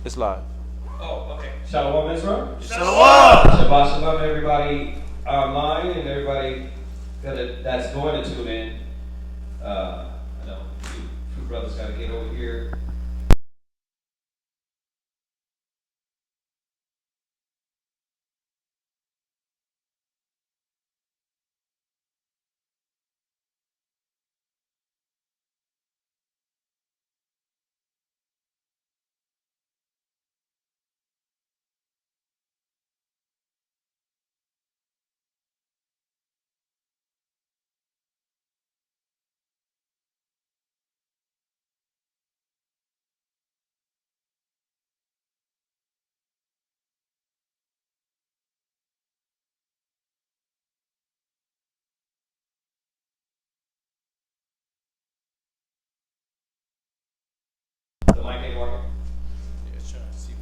It's live. Oh, okay. Shalom Israel. Shalom! Shabbat shalom everybody online and everybody that's going to tune in. I know you brothers got to get over here. The mic ain't working? Yeah, it's trying to see.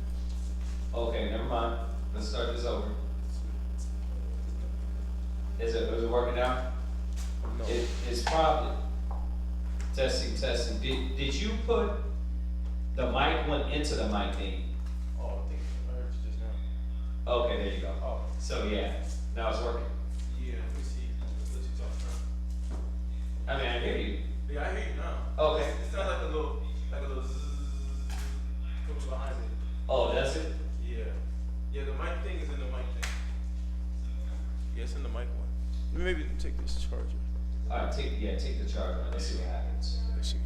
Okay, never mind. Let's start this over. Is it working now? No. It's probably testing. Did you put the mic one into the mic thing? Oh, I think I heard you just now. Okay, there you go. Oh. So yeah, now it's working. Yeah, let me see. What you talking about? I mean, I hear you. Yeah, I hear you now. Okay. It sounds like a little zzz comes behind it. Oh, that's it? Yeah. Yeah, the mic thing is in the mic thing. Yeah, it's in the mic one. Maybe take this charger. All right, take the charger. Let's see what happens. Let's see.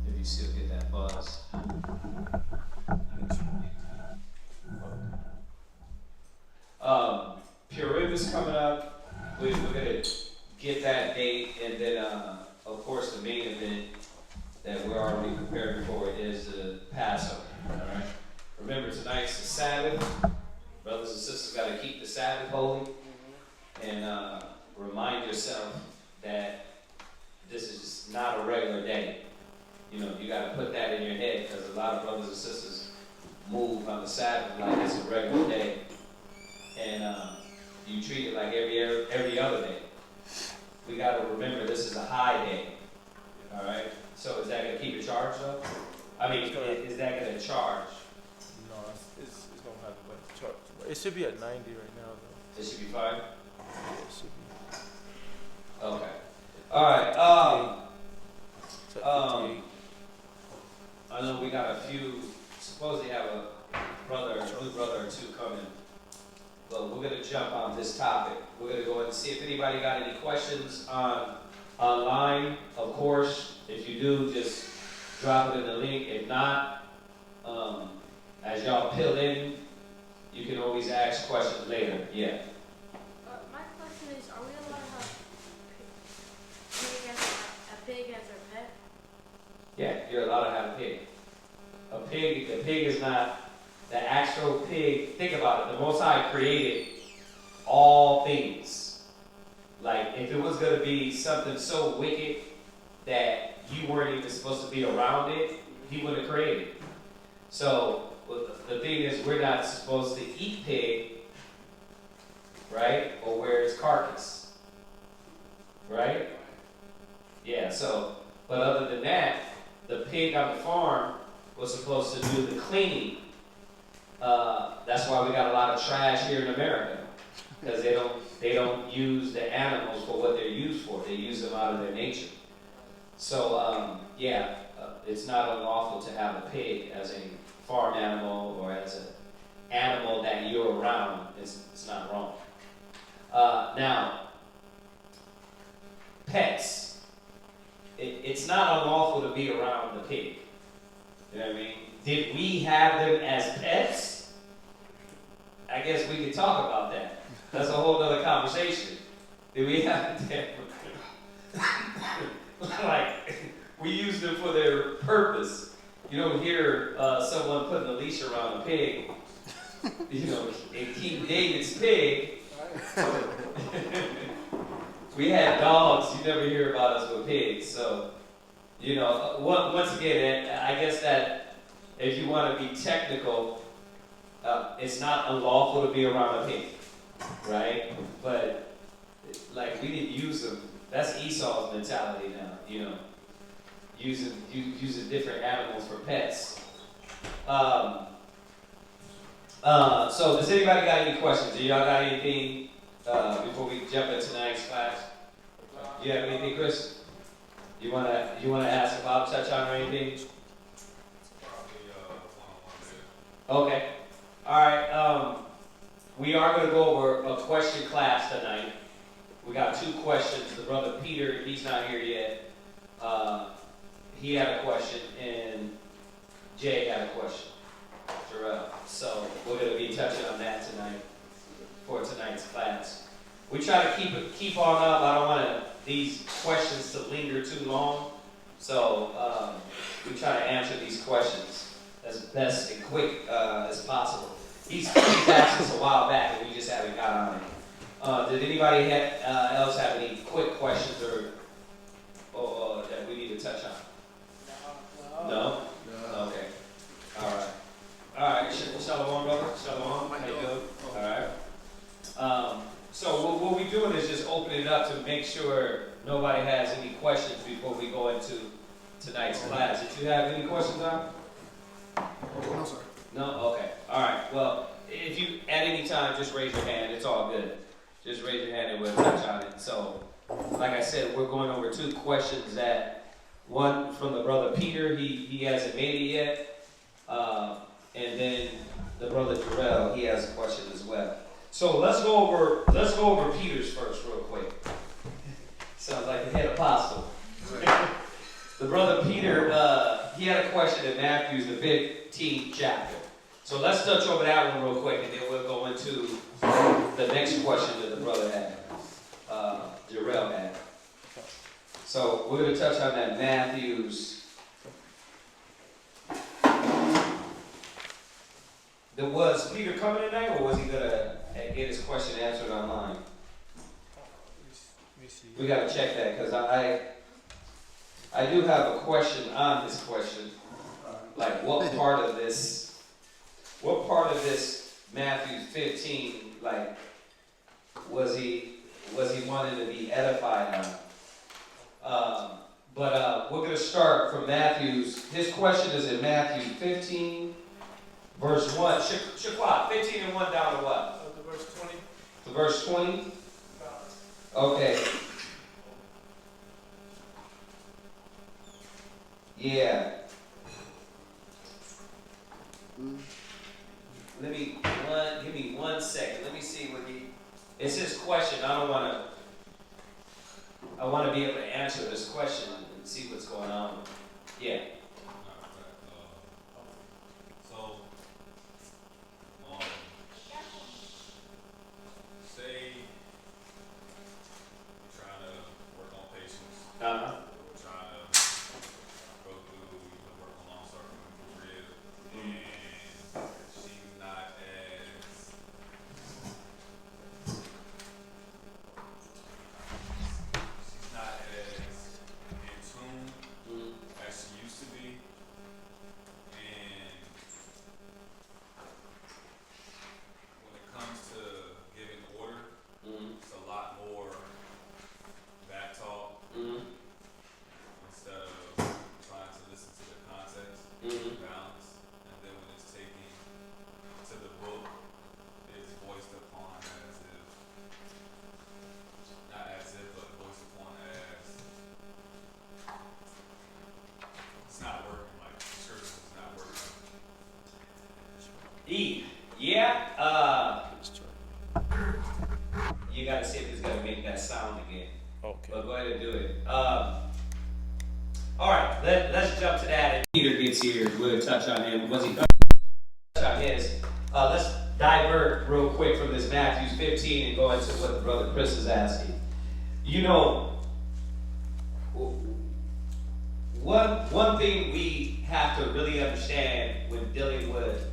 If you still get that buzz. Purim is coming up. We're gonna get that date, and then of course the main event that we're already preparing for is the Passover. All right. Remember, tonight's the Sabbath. Brothers and sisters got to keep the Sabbath holy, and remind yourself that this is not a regular day. You know, you got to put that in your head, because a lot of brothers and sisters move on the Sabbath like it's a regular day, and you treat it like every other day. We got to remember this is a high day. All right. So is that going to keep it charged up? I mean, is that going to charge? No, it's gonna have a bunch of charge. It should be at 90 right now, though. It should be fine. Yeah, it should be. Okay. All right. It's at 58. I know we got a few. Supposedly have a new brother or two coming. But we're gonna jump on this topic. We're gonna go ahead and see if anybody got any questions online. Of course, if you do, just drop it in the link. If not, as y'all peel in, you can always ask questions later. Yeah. My question is, are we allowed to have a pig as our pet? Yeah, you're allowed to have a pig. A pig is not the actual pig. Think about it. The Most High created all things. Like, if it was going to be something so wicked that you weren't even supposed to be around it, He wouldn't have created it. So, the thing is, we're not supposed to eat pig, right? Or wear its carcass, right? Yeah, so, but other than that, the pig on the farm was supposed to do the cleaning. That's why we got a lot of trash here in America, because they don't use the animals for what they're used for. They use them out of their nature. So it's not unlawful to have a pig as a farm animal or as an animal that you're around. It's not wrong. Now, pets. It's not unlawful to be around the pig. You know what I mean? Did we have them as pets? I guess we could talk about that. That's a whole other conversation. Did we have them? Like, we use them for their purpose. You don't hear someone putting a leash around a pig. You know, in King David's pig. We had dogs. You never hear about us with pigs. So, you know, once again, I guess that if you want to be technical, it's not unlawful to be around a pig, right? But, like, we didn't use them. That's Esau's mentality now, you know. using different animals for pets. So does anybody got any questions? Do y'all got anything before we jump into tonight's class? Do you have anything, Chris? You wanna ask about, touch on, or anything? Okay. All right. We are going to go over a question class tonight. We got 2 questions. The brother Peter, he's not here yet. He had a question, and Jay had a question. Jarrell. So we're going to be touching on that tonight for tonight's class. We try to keep on up. I don't want these questions to linger too long, so we try to answer these questions as best and quick as possible. He's asked us a while back, and we just haven't got on it. Did anybody else have any quick questions or that we need to touch on? No? Okay. All right. Shalom, brother. Shalom. How you doing? All right. So what we're doing is just opening it up to make sure nobody has any questions before we go into tonight's class. Did you have any questions, Don? No, sir. No? Okay. All right. Well, if you, at any time, just raise your hand. It's all good. Just raise your hand and we'll touch on it. So, like I said, we're going over 2 questions that, one from the brother Peter, he hasn't made it yet. And then the brother Jarrell, he has a question as well. So let's go over Peter's first real quick. Sounds like the head apostle. The brother Peter, he had a question in Matthew, the 15th chapter. So let's touch over that one real quick, and then we'll go into the next question that the brother had, Jarrell had. So we're going to touch on that Matthew's. Was Peter coming tonight, or was he going to get his question answered online? We got to check that, because I do have a question on this question. Like, what part of this Matthew 15, like, was he wanting to be edified on? But we're going to start from his question is in Matthew 15, verse 1. Shaquat, 15 and 1 down to what? To verse 20. To verse 20? Okay. Yeah. Give me 1 second. Let me see what it's his question. I want to be able to answer this question and see what's going on. Yeah. Say you're trying to work on patience. Uh-huh. We're trying to go through, work on long suffering for real. And she's not as in tune as she used to be. And when it comes to giving order, it's a lot more back talk instead of trying to listen to the context, balance. And then when it's taken to the book, it's voiced upon as if, not as if, but voiced upon as it's not working, like the scripture is not working. Yeah. You got to see if it's going to make that sound again. Okay. But go ahead and do it. All right, let's jump to that. And Peter gets here. We'll touch on him. Once he touch on his, let's divert real quick from this Matthew 15 and go into what the brother Chris is asking. You know, one thing we have to really understand when dealing with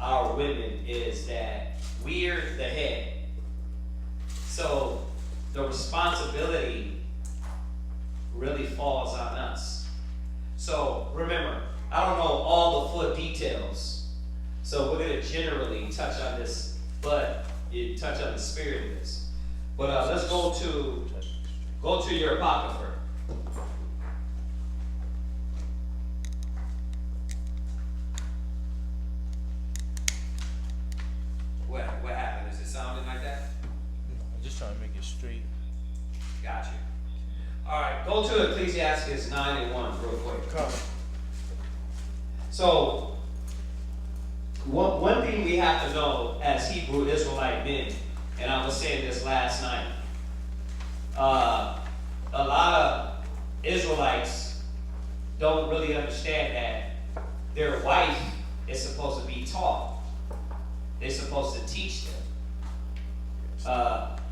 our women is that we're the head. So the responsibility really falls on us. So remember, I don't know all the full details. So we're going to generally touch on this, but you touch on the spirit of this. But let's go to your apocrypha. Go to Ecclesiastes 9:1 real quick. Come. So, one thing we have to know as Hebrew Israelite men, and I was saying this last night, a lot of Israelites don't really understand that their wife is supposed to be taught. They're supposed to teach them.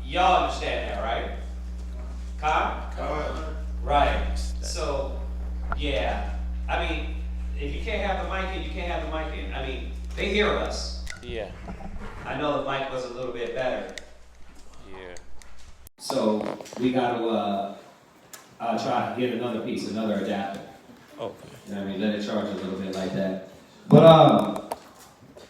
Y'all understand that, right? Kyle? Right. So, yeah. I mean, if you can't have the mic in, you can't have the mic in. I mean, they hear us. Yeah. I know the mic was a little bit better. Yeah. So, we got to try to get another piece, another adapter. Okay. You know what I mean? Let it charge a little bit like that. But,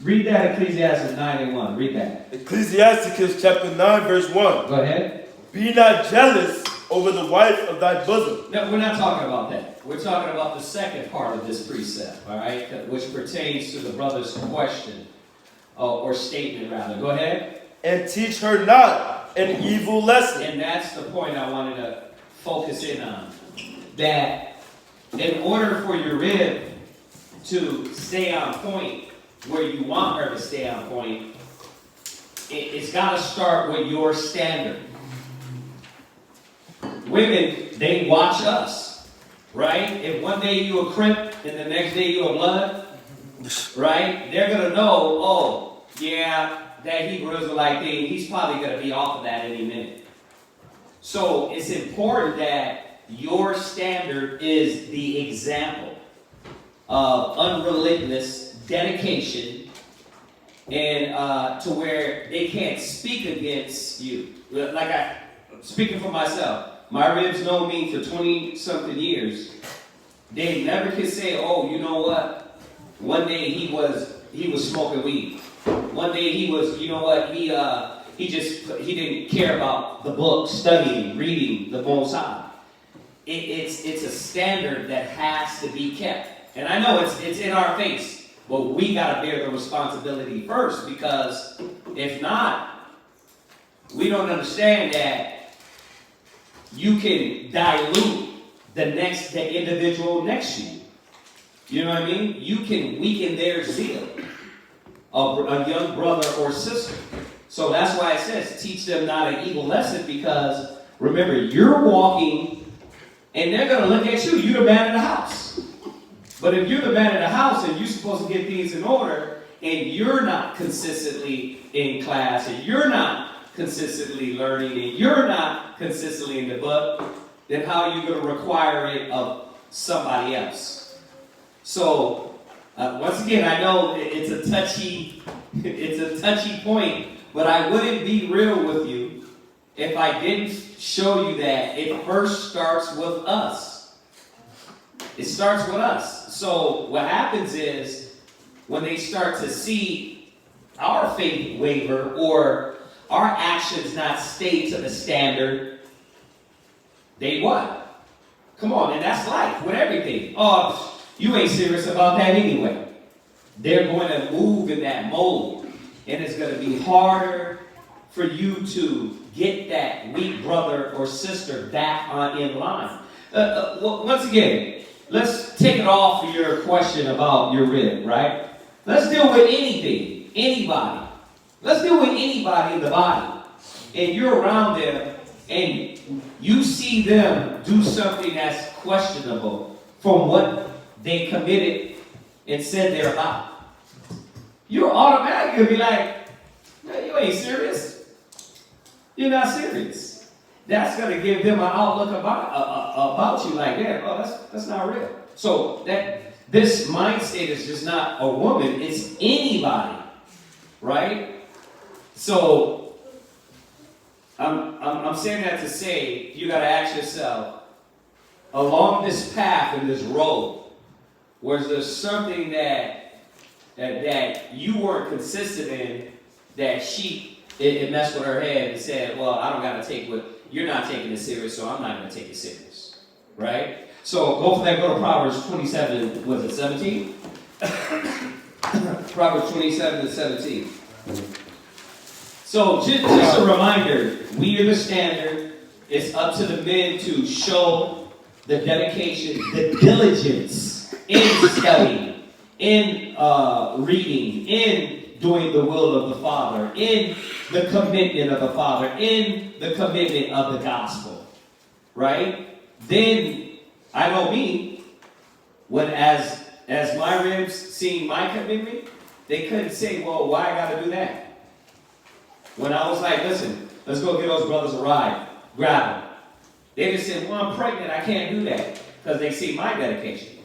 read that Ecclesiastes 9:1. Read that. Ecclesiasticus chapter 9 verse 1. Go ahead. Be not jealous over the wife of thy bosom. No, we're not talking about that. We're talking about the second part of this precept, all right, which pertains to the brother's question, or statement rather. Go ahead. And teach her not an evil lesson. And that's the point I wanted to focus in on. That in order for your rib to stay on point where you want her to stay on point, it's got to start with your standard. Women, they watch us, right? If one day you a crimp and the next day you a blood, right? They're going to know, oh, yeah, that Hebrew Israelite thing, he's probably going to be off of that any minute. So it's important that your standard is the example of unrelentless dedication and to where they can't speak against you. Like speaking for myself, my ribs know me for 20-something years. They never can say, oh, you know what? One day he was smoking weed. One day he was, you know what? He didn't care about the book, studying, reading the Most High. It's a standard that has to be kept. And I know it's in our face, but we got to bear the responsibility first, because if not, we don't understand that you can dilute the individual next to you. You know what I mean? You can weaken their zeal, a young brother or sister. So that's why it says, teach them not an evil lesson, because remember, you're walking and they're going to look at you. You're the man of the house. But if you're the man of the house and you're supposed to get things in order, and you're not consistently in class, and you're not consistently learning, and you're not consistently in the book, then how are you going to require it of somebody else? So, once again, I know it's a touchy point, but I wouldn't be real with you if I didn't show you that it first starts with us. It starts with us. So what happens is, when they start to see our faith waver, or our actions not stay to the standard, they what? Come on, and that's life with everything. Oh, you ain't serious about that anyway. They're going to move in that mold, and it's going to be harder for you to get that weak brother or sister back in line. Once again, let's take it off of your question about your rib, right? Let's deal with anything, anybody. Let's deal with anybody in the body. And you're around them, and you see them do something that's questionable from what they committed and said they're about. You're automatically going to be like, no, you ain't serious. You're not serious. That's going to give them an outlook about you like that. Oh, that's not real. So this mind state is just not a woman. It's anybody, right? So I'm saying that to say you got to ask yourself, along this path and this road, was there something that you weren't consistent in, that it messed with her head and said, well, I don't got to take what you're not taking it serious, so I'm not going to take it serious, right? So go for that. Go to Proverbs 27. Was it 17? Proverbs 27:17. So just a reminder, we are the standard. It's up to the men to show the dedication, the diligence in studying, in reading, in doing the will of the Father, in the commitment of the Father, in the commitment of the gospel, right? Then, I know me, when as my ribs seen my commitment, they couldn't say, well, why I gotta do that? When I was like, listen, let's go get those brothers a ride, grab them. They just said, well, I'm pregnant, I can't do that, because they see my dedication.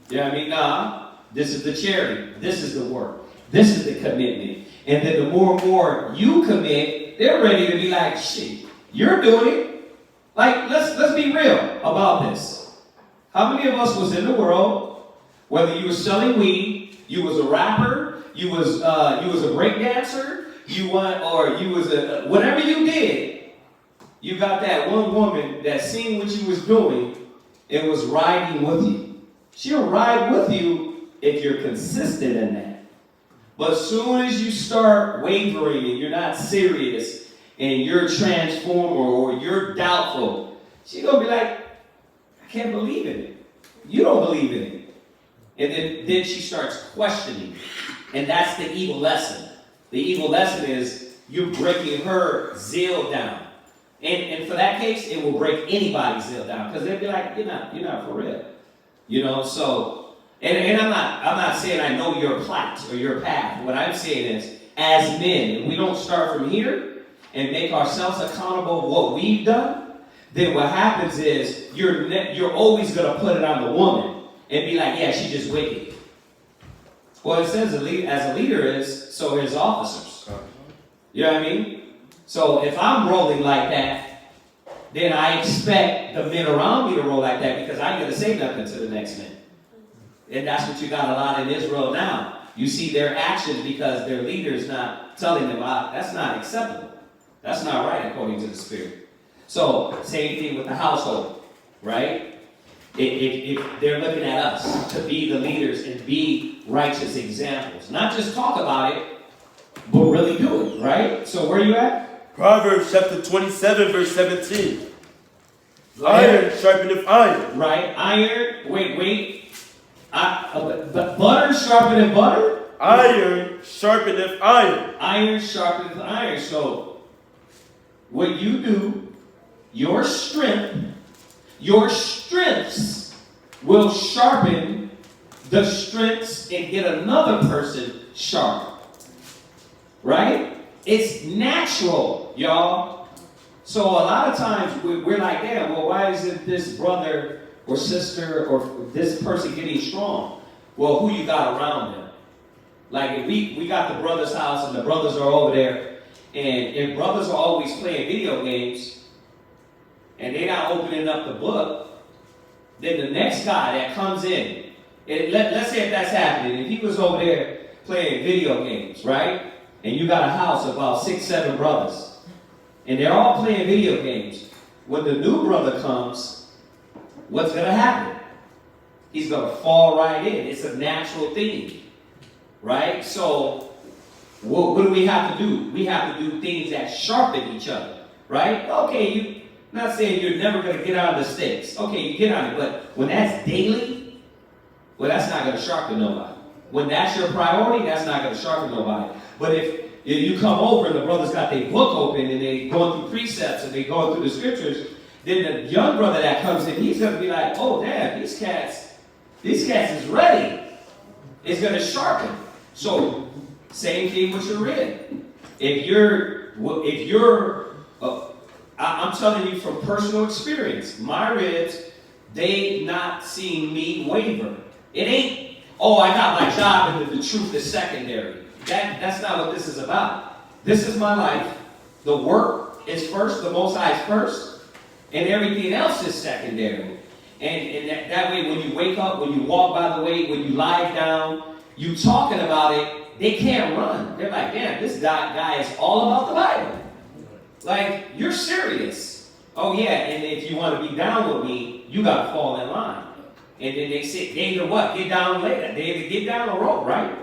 You know what I mean? Nah, this is the charity, this is the work, this is the commitment. And then the more and more you commit, they're ready to be like, shit, you're doing it. Like, let's be real about this. How many of us was in the world, whether you were selling weed, you was a rapper, you was a break dancer, you was a whatever you did, you got that one woman that seen what you was doing and was riding with you. She'll ride with you if you're consistent in that. But as soon as you start wavering and you're not serious and you're transformed or you're doubtful, she's going to be like, I can't believe in it. You don't believe in it. And then she starts questioning. And that's the evil lesson. The evil lesson is you're breaking her zeal down. And for that case, it will break anybody's zeal down. Because they'll be like, you're not for real. You know, so, and I'm not saying I know your plight or your path. What I'm saying is, as men, if we don't start from here and make ourselves accountable for what we've done, then what happens is you're always going to put it on the woman and be like, yeah, she's just wicked. Well, it says as a leader is, so is officers. You know what I mean? So if I'm rolling like that, then I expect the men around me to roll like that because I'm going to say nothing to the next man. And that's what you got a lot in Israel now. You see their actions because their leader's not telling them, that's not acceptable. That's not right according to the Spirit. So, same thing with the household, right? If they're looking at us to be the leaders and be righteous examples. Not just talk about it, but really do it, right? So where are you at? Proverbs chapter 27, verse 17. Iron sharpeneth iron. Right, iron, wait. But butter sharpeneth butter? Iron sharpeneth iron. Iron sharpeneth iron. So, what you do, your strengths will sharpen the strengths and get another person sharp. Right? It's natural, y'all. So a lot of times we're like, damn, well, why isn't this brother or sister or this person getting strong? Well, who you got around them? Like if we got the brother's house and the brothers are over there, and if brothers are always playing video games and they're not opening up the book, then the next guy that comes in, and let's say if that's happening, if he was over there playing video games, right? And you got a house of about 6, 7 brothers, and they're all playing video games. When the new brother comes, what's going to happen? He's going to fall right in. It's a natural thing, right? So, what do we have to do? We have to do things that sharpen each other, right? Okay, not saying you're never going to get out of the sticks. Okay, you get on it, but when that's daily, well, that's not going to sharpen nobody. When that's your priority, that's not going to sharpen nobody. But if you come over and the brothers got their book open and they going through precepts and they going through the scriptures, then the young brother that comes in, he's going to be like, oh, damn, these cats is ready. It's going to sharpen. So, same thing with your rib. I'm telling you from personal experience, my ribs, they not seen me waver. It ain't, oh, I got my job and the truth is secondary. That's not what this is about. This is my life. The work is first, the Most High is first, and everything else is secondary. And that way, when you wake up, when you walk by the way, when you lie down, you talking about it, they can't run. They're like, damn, this guy is all about the Bible. Like, you're serious. Oh, yeah, and if you want to be down with me, you got to fall in line. And then they either what? Get down later. They either get down or roll, right?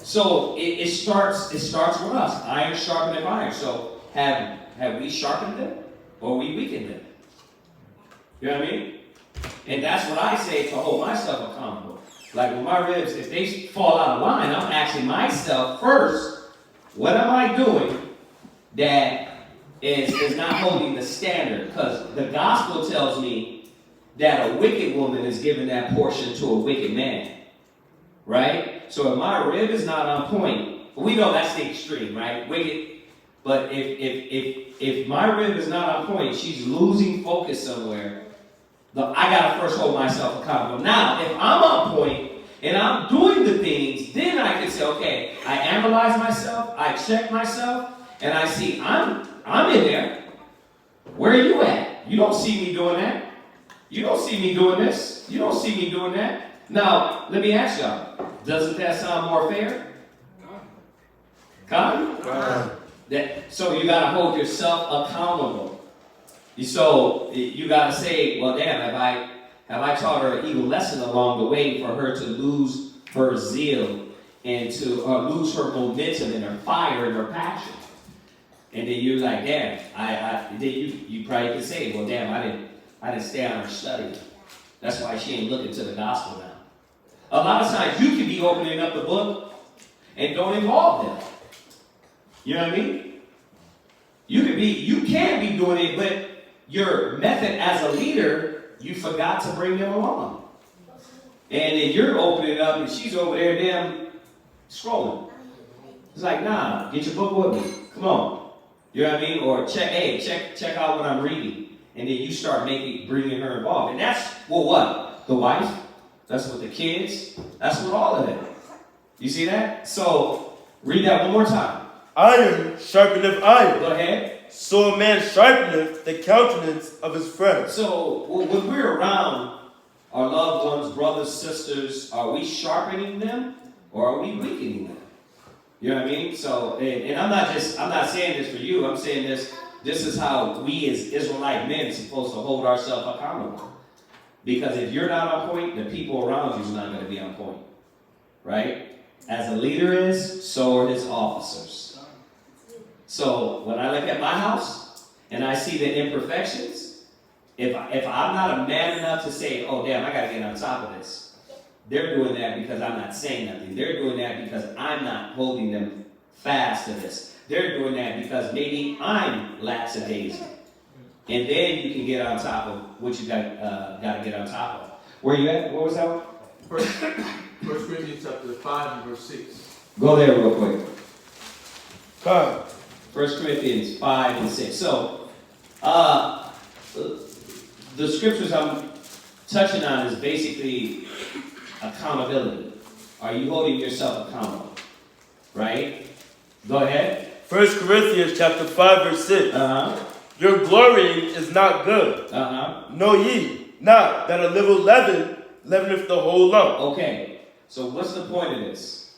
So it starts with us. Iron sharpeneth iron. So have we sharpened them or we weakened them? You know what I mean? And that's what I say to hold myself accountable. Like when my ribs, if they fall out of line, I'm asking myself first, what am I doing that is not holding the standard? Because the gospel tells me that a wicked woman is giving that portion to a wicked man. Right? So if my rib is not on point, we know that's the extreme, right? Wicked. But if my rib is not on point, she's losing focus somewhere. I gotta first hold myself accountable. Now, if I'm on point and I'm doing the things, then I can say, okay, I analyze myself, I check myself, and I see I'm in there. Where are you at? You don't see me doing that. You don't see me doing this. You don't see me doing that. Now, let me ask y'all, doesn't that sound more fair? Come? So you gotta hold yourself accountable. So you gotta say, well, damn, have I taught her an evil lesson along the way for her to lose her zeal and to lose her momentum and her fire and her passion? And then you're like, damn, then you probably could say, well, damn, I didn't stay on her study. That's why she ain't looking to the gospel now. A lot of times you can be opening up the book and don't involve them. You know what I mean? You can be doing it, but your method as a leader, you forgot to bring them along. And then you're opening it up and she's over there damn scrolling. It's like, nah, get your book with me. Come on. You know what I mean? Or check out what I'm reading. And then you start bringing her involved. And that's, well, what? The wife? That's what the kids? That's what all of it. You see that? So, read that one more time. Iron sharpeneth iron. Go ahead. So a man sharpeneth the countenance of his friend. So, when we're around our loved ones, brothers, sisters, are we sharpening them or are we weakening them? You know what I mean? So, and I'm not saying this for you. I'm saying this is how we as Israelite men are supposed to hold ourselves accountable. Because if you're not on point, the people around you is not going to be on point. Right? As a leader is, so are his officers. So when I look at my house and I see the imperfections, if I'm not a man enough to say, oh damn, I got to get on top of this. They're doing that because I'm not saying nothing. They're doing that because I'm not holding them fast to this. They're doing that because maybe I'm lackadaisical. And then you can get on top of what you got to get on top of. Where you at? What was that one? First Corinthians chapter 5 and verse 6. Go there real quick. God. 1 Corinthians 5 and 6. So, the scriptures I'm touching on is basically accountability. Are you holding yourself accountable? Right? Go ahead. 1 Corinthians chapter 5 verse 6. Your glorying is not good. Know ye not that a little leaven leaveneth the whole lump? Okay. So what's the point of this?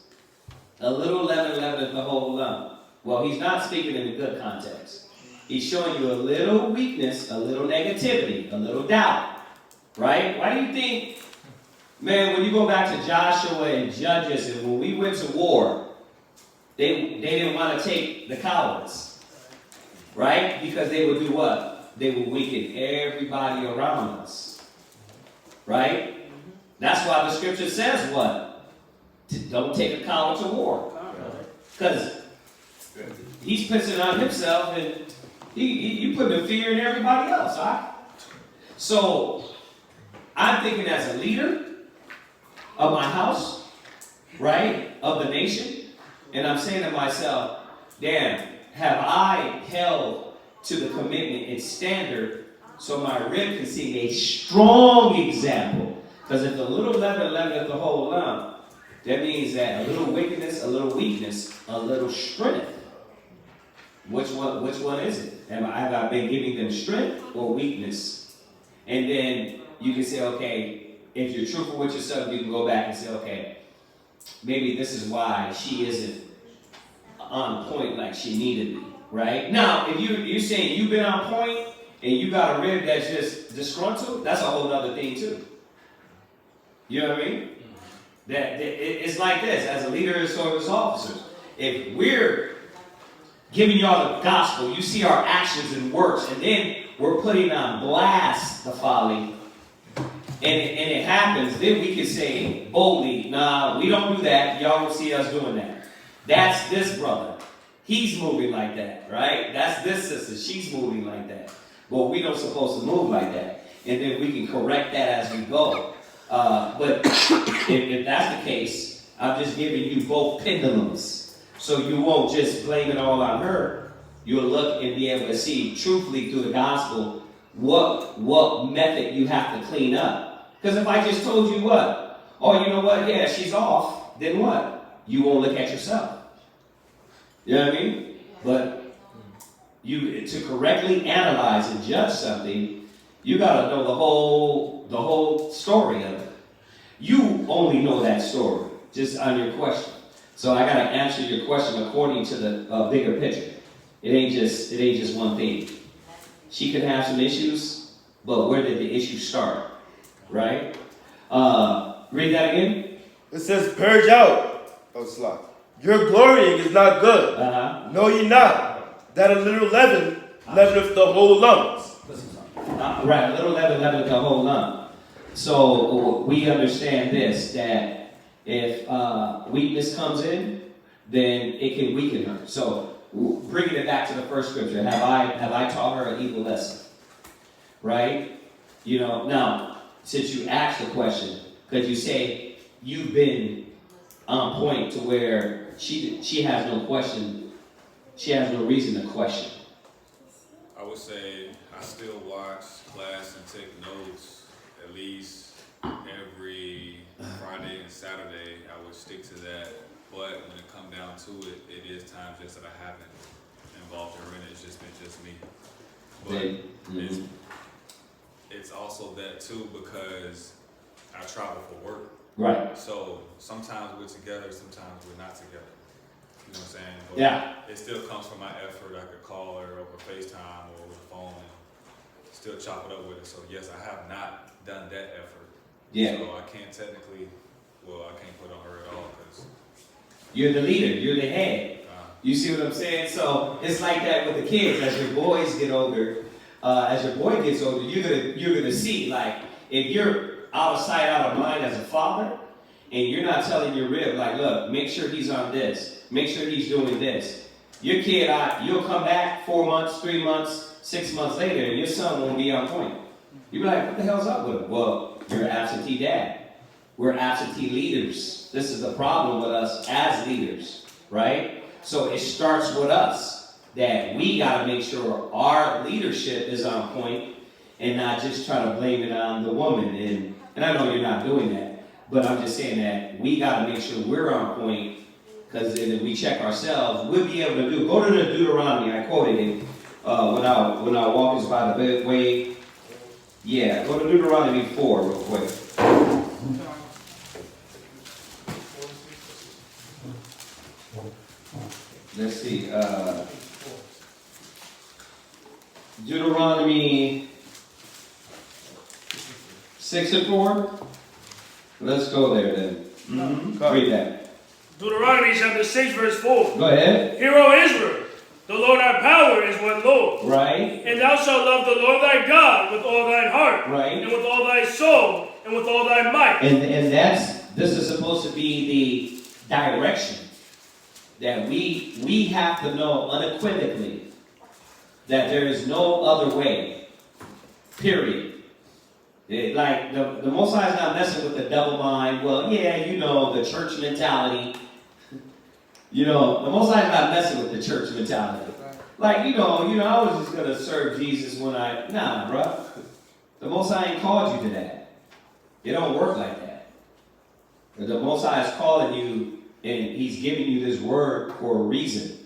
A little leaven leaveneth the whole lump. Well, he's not speaking in a good context. He's showing you a little weakness, a little negativity, a little doubt. Right? Why do you think, man, when you go back to Joshua and Judges, and when we went to war, they didn't want to take the cowards. Right? Because they would do what? They would weaken everybody around us. Right? That's why the scripture says what? Don't take a coward to war. Because he's pissing on himself and you putting the fear in everybody else. Right? So, I'm thinking as a leader of my house, right? Of the nation. And I'm saying to myself, damn, have I held to the commitment and standard so my rib can see a strong example? Because if the little leaven leaveneth the whole lump, that means that a little wickedness, a little weakness, a little strength. Which one is it? Have I been giving them strength or weakness? And then you can say, okay, if you're truthful with yourself, you can go back and say, okay, maybe this is why she isn't on point like she needed to be, right? Now, if you're saying you've been on point and you got a rib that's just disgruntled, that's a whole other thing too. You know what I mean? It's like this, as a leader and so as officers. If we're giving y'all the gospel, you see our actions and works, and then we're putting on blast the folly, and it happens, then we can say boldly, nah, we don't do that. Y'all don't see us doing that. That's this brother. He's moving like that, right? That's this sister. She's moving like that. But we don't supposed to move like that. And then we can correct that as we go. But if that's the case, I'm just giving you both pendulums. So you won't just blame it all on her. You'll look and be able to see truthfully through the gospel what method you have to clean up. Because if I just told you what? Oh, you know what? Yeah, she's off. Then what? You won't look at yourself. You know what I mean? But to correctly analyze and judge something, you got to know the whole story of it. You only know that story, just on your question. So I got to answer your question according to the bigger picture. It ain't just one thing. She could have some issues, but where did the issue start? Right? Read that again. It says, purge out. Oh, slop. Your glorying is not good. Know ye not that a little leaven leaveneth the whole lump. Right, a little leaven leaveneth the whole lump. So we understand this, that if weakness comes in, then it can weaken her. So bringing it back to the first scripture, have I taught her an evil lesson? Right? You know, now, since you asked the question, could you say you've been on point to where she has no question, she has no reason to question? I would say I still watch class and take notes at least every Friday and Saturday. I would stick to that. But when it comes down to it, it is times just that I haven't involved her in it. It's just been just me. But it's also that too, because I travel for work. Right. So sometimes we're together, sometimes we're not together. You know what I'm saying? But yeah. It still comes from my effort. I could call her over FaceTime or over the phone and still chop it up with her. So yes, I have not done that effort. Yeah. So I can't technically, I can't put on her at all because you're the leader. You're the head. You see what I'm saying? So it's like that with the kids. As your boys get older, as your boy gets older, you're gonna see, like, if you're out of sight, out of mind as a father, and you're not telling your rib, like, look, make sure he's on this, make sure he's doing this. Your kid, you'll come back 4 months, 3 months, 6 months later, and your son won't be on point. You'll be like, what the hell's up with him? Well, you're an absentee dad. We're absentee leaders. This is the problem with us as leaders, right? So it starts with us, that we got to make sure our leadership is on point and not just try to blame it on the woman. And I know you're not doing that, but I'm just saying that we got to make sure we're on point, because then if we check ourselves, we'll be able to do. Go to the Deuteronomy. I quoted it when I walk us by the way. Yeah, go to Deuteronomy 4 real quick. Let's see. Deuteronomy 6 and 4. Let's go there then. Read that. Deuteronomy chapter 6, verse 4. Go ahead. Hear, O Israel, the Lord our power is one Lord. Right. And thou shalt love the Lord thy God with all thine heart. Right. And with all thy soul. And with all thy might. And this is supposed to be the direction. That we have to know unequivocally that there is no other way. Period. Like the Most High is not messing with the double mind. Well, yeah, you know, the church mentality. You know, the Most High is not messing with the church mentality. Like, you know, I was just gonna serve Jesus when nah, bro. The Most High ain't called you to that. It don't work like that. The Most High is calling you, and He's giving you this word for a reason.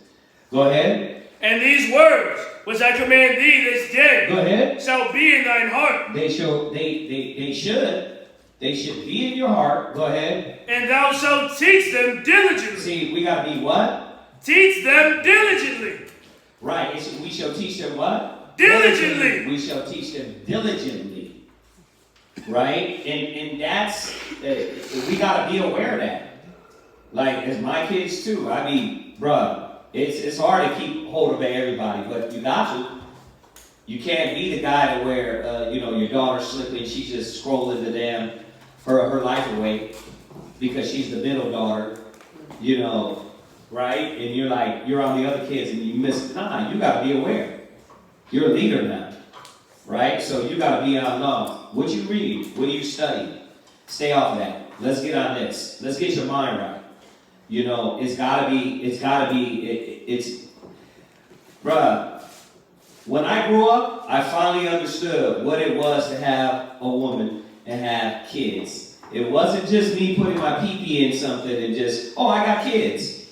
Go ahead. And these words, which I command thee this day, Go ahead. shall be in thine heart. They should be in your heart. Go ahead. And thou shalt teach them diligently. See, we gotta be what? Teach them diligently. Right. We shall teach them what? Diligently. We shall teach them diligently. Right? And that's, we gotta be aware of that. Like, as my kids too. I mean, bruh, it's hard to keep hold of everybody, but you got to. You can't be the guy to where, your daughter's slipping, she's just scrolling her life away because she's the middle daughter, right? And you're on the other kids and you miss. Nah, you got to be aware. You're a leader now, right? So you got to be on law. What you read, what do you study? Stay off that. Let's get on this. Let's get your mind right. Bruh, when I grew up, I finally understood what it was to have a woman and have kids. It wasn't just me putting my pee-pee in something and just, I got kids.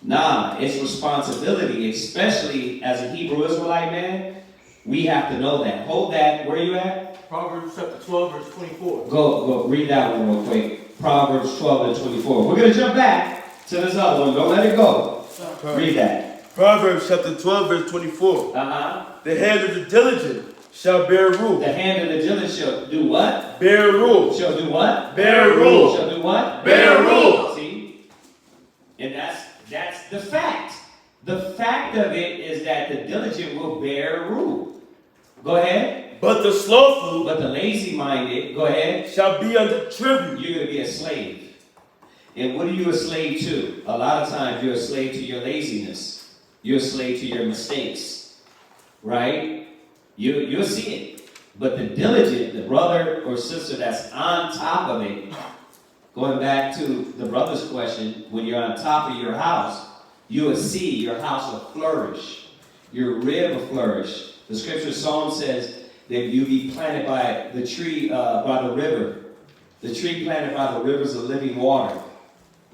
Nah, it's responsibility, especially as a Hebrew Israelite man. We have to know that. Hold that. Where are you at? Proverbs chapter 12, verse 24. Go read that one real quick. Proverbs 12 and 24. We're going to jump back to this other one. Don't let it go. Read that. Proverbs chapter 12, verse 24. The hand of the diligent shall bear rule. The hand of the diligent shall do what? Bear rule. Shall do what? Bear rule. Shall do what? Bear rule. See? And that's the fact. The fact of it is that the diligent will bear rule. Go ahead. But the slothful, but the lazy-minded, go ahead, shall be under tribute. You're going to be a slave. And what are you a slave to? A lot of times you're a slave to your laziness. You're a slave to your mistakes. Right? You'll see it. But the diligent, the brother or sister that's on top of it, going back to the brother's question, when you're on top of your house, you will see your house will flourish. Your rib will flourish. The scripture psalm says that you be planted by the tree, by the river. The tree planted by the rivers of living water.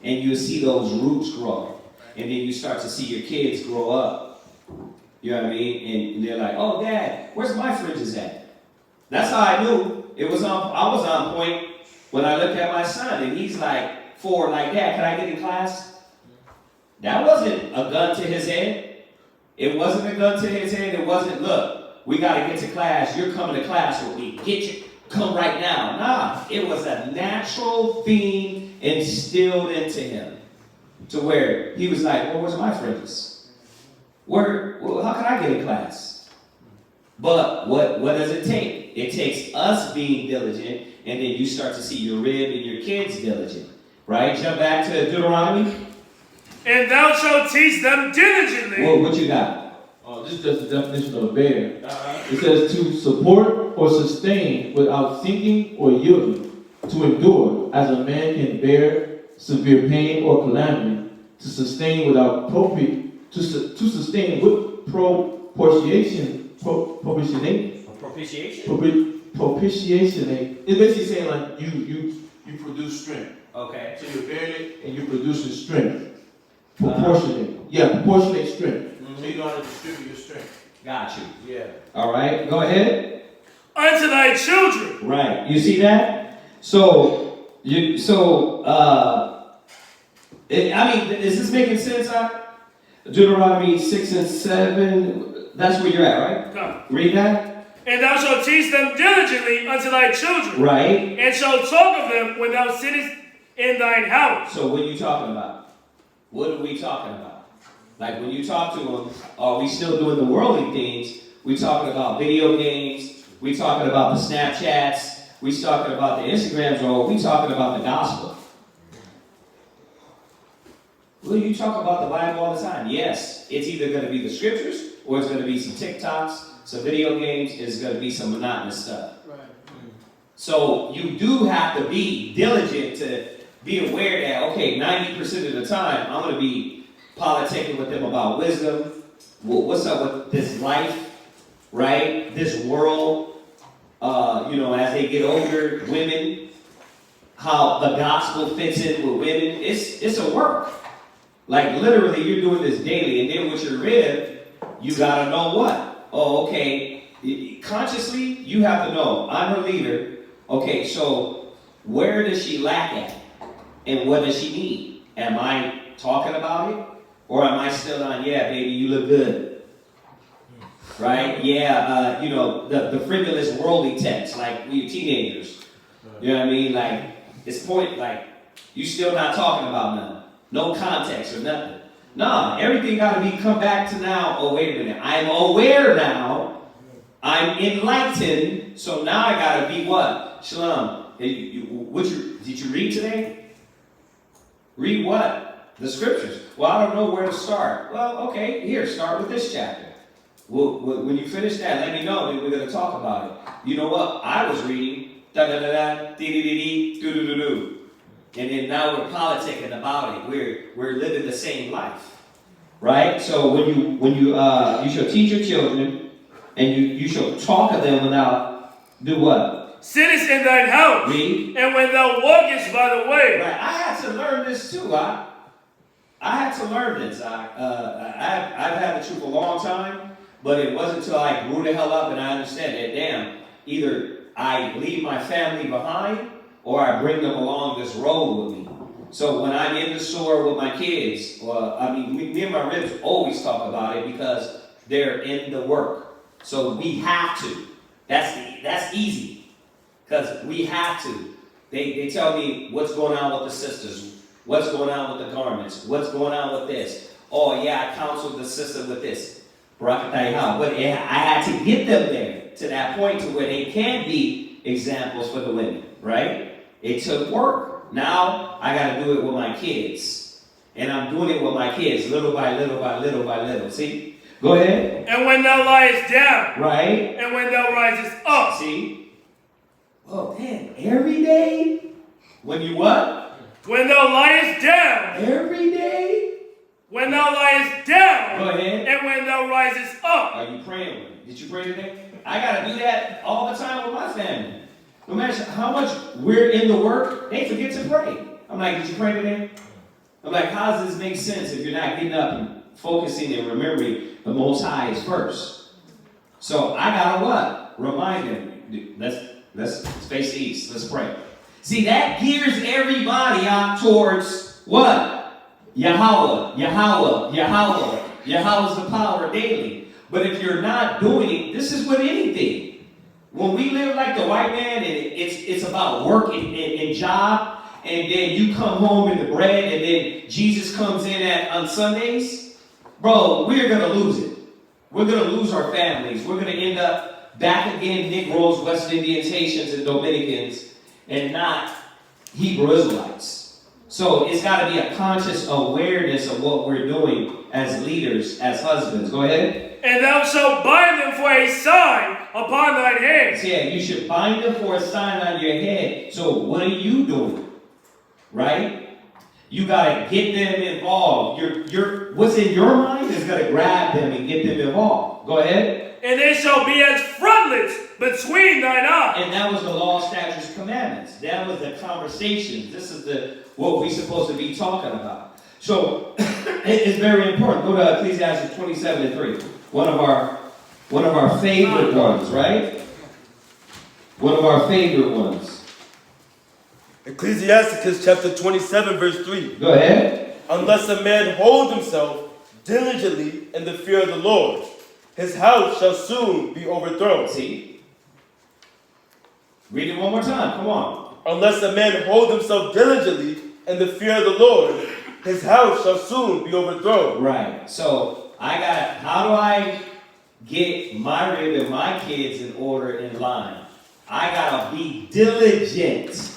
And you'll see those roots grow. And then you start to see your kids grow up. You know what I mean? And they're like, oh, Dad, where's my fridges at? That's how I knew. I was on point when I looked at my son. And he's like 4, like, Dad, can I get in class? That wasn't a gun to his head. It wasn't a gun to his head. It wasn't, look, we got to get to class. You're coming to class with me. Get you. Come right now. Nah, it was a natural thing instilled into him. To where he was like, well, where's my friends? How can I get in class? But what does it take? It takes us being diligent, and then you start to see your rib and your kids diligent. Right? Jump back to Deuteronomy. And thou shalt teach them diligently. Well, what you got? This is just the definition of bear. It says to support or sustain without sinking or yielding, to endure as a man can bear severe pain or calamity, to sustain without to sustain with propitiation. It's basically saying like you produce strength. Okay. So you're bearing it and you're producing strength. Proportionate strength. So you know how to distribute your strength. Got you. Yeah. All right, go ahead. Unto thy children. Right. You see that? Is this making sense? Deuteronomy 6 and 7. That's where you're at, right? Come. Read that. And thou shalt teach them diligently unto thy children. Right. And shalt talk of them when thou sittest in thine house. So what are you talking about? What are we talking about? Like when you talk to them, are we still doing the worldly things? We talking about video games. We talking about the Snapchats. We talking about the Instagrams, or we talking about the gospel? Well, you talk about the Bible all the time. Yes, it's either going to be the scriptures, or it's going to be some TikToks, some video games, it's going to be some monotonous stuff. Right. So you do have to be diligent to be aware that, okay, 90% of the time, I'm going to be politicking with them about wisdom. What's up with this life, right? This world, as they get older, women, how the gospel fits in with women. It's a work. Like literally, you're doing this daily, and then with your rib, you gotta know what. Oh, okay. Consciously, you have to know. I'm her leader. Okay, so where does she lack at, and what does she need? Am I talking about it? Or am I still on, yeah, baby, you look good? Right? Yeah, the frivolous worldly text, like we teenagers. You know what I mean? Like, it's you still not talking about nothing. No context or nothing. Nah, everything got to come back to now, oh, wait a minute. I'm aware now I'm enlightened, so now I gotta be what? Shalom. Did you read today? Read what? The scriptures. Well, I don't know where to start. Well, okay, here, start with this chapter. Well, when you finish that, let me know, then we're going to talk about it. You know what? I was reading, da-da-da-da, dee-dee-dee-dee, do-do-do-do. And then now we're politicking about it. We're living the same life. Right? So when you shall teach your children, and you shall talk of them without, do what? Sittest in thine house, Read. and when thou walkest by the way. Right. I had to learn this too. I had to learn this. I've had the truth a long time, but it wasn't until I grew the hell up and I understand that, damn, either I leave my family behind or I bring them along this road with me. So when I'm in the store with my kids, me and my ribs always talk about it because they're in the work. So we have to. That's easy. Because we have to. They tell me what's going on with the sisters, what's going on with the garments, what's going on with this. Oh yeah, I counseled the sister with this. But I had to get them there to that point to where they can be examples for the women, right? It took work. Now I got to do it with my kids. And I'm doing it with my kids little by little by little by little. See? Go ahead. And when thou liest down. Right. And when thou risest up. See? Oh, man, every day? When you what? When thou liest down. Every day? When thou liest down. Go ahead. And when thou risest up. Are you praying with me? Did you pray today? I got to do that all the time with my family. No matter how much we're in the work, they forget to pray. I'm like, did you pray today? I'm like, how does this make sense if you're not getting up and focusing and remembering the Most High is first? So I got to what? Remind them. Let's face east. Let's pray. See, that gears everybody out towards what? Yahweh, Yahweh, Yahweh. Yahweh's the power daily. But if you're not doing it, this is with anything. When we live like the white man, and it's about work and job, and then you come home in the bread, and then Jesus comes in on Sundays, bro, we're going to lose it. We're going to lose our families. We're going to end up back again, Negroes, West Indians, Haitians, and Dominicans, and not Hebrew Israelites. So it's got to be a conscious awareness of what we're doing as leaders, as husbands. Go ahead. And thou shalt bind them for a sign upon thine head. So yeah, you should bind them for a sign on your head. So what are you doing? Right? You got to get them involved. What's in your mind is going to grab them and get them involved. Go ahead. And they shall be as frontlets between thine eyes. And that was the law, statutes, commandments. That was the conversations. This is what we're supposed to be talking about. So it's very important. Go to Ecclesiastes 27:3. One of our favorite ones, right? One of our favorite ones. Ecclesiasticus chapter 27, verse 3. Go ahead. Unless a man hold himself diligently in the fear of the Lord, his house shall soon be overthrown. See? Read it one more time. Come on. Unless a man hold himself diligently in the fear of the Lord, his house shall soon be overthrown. Right. So how do I get my rib and my kids in order in line? I gotta be diligent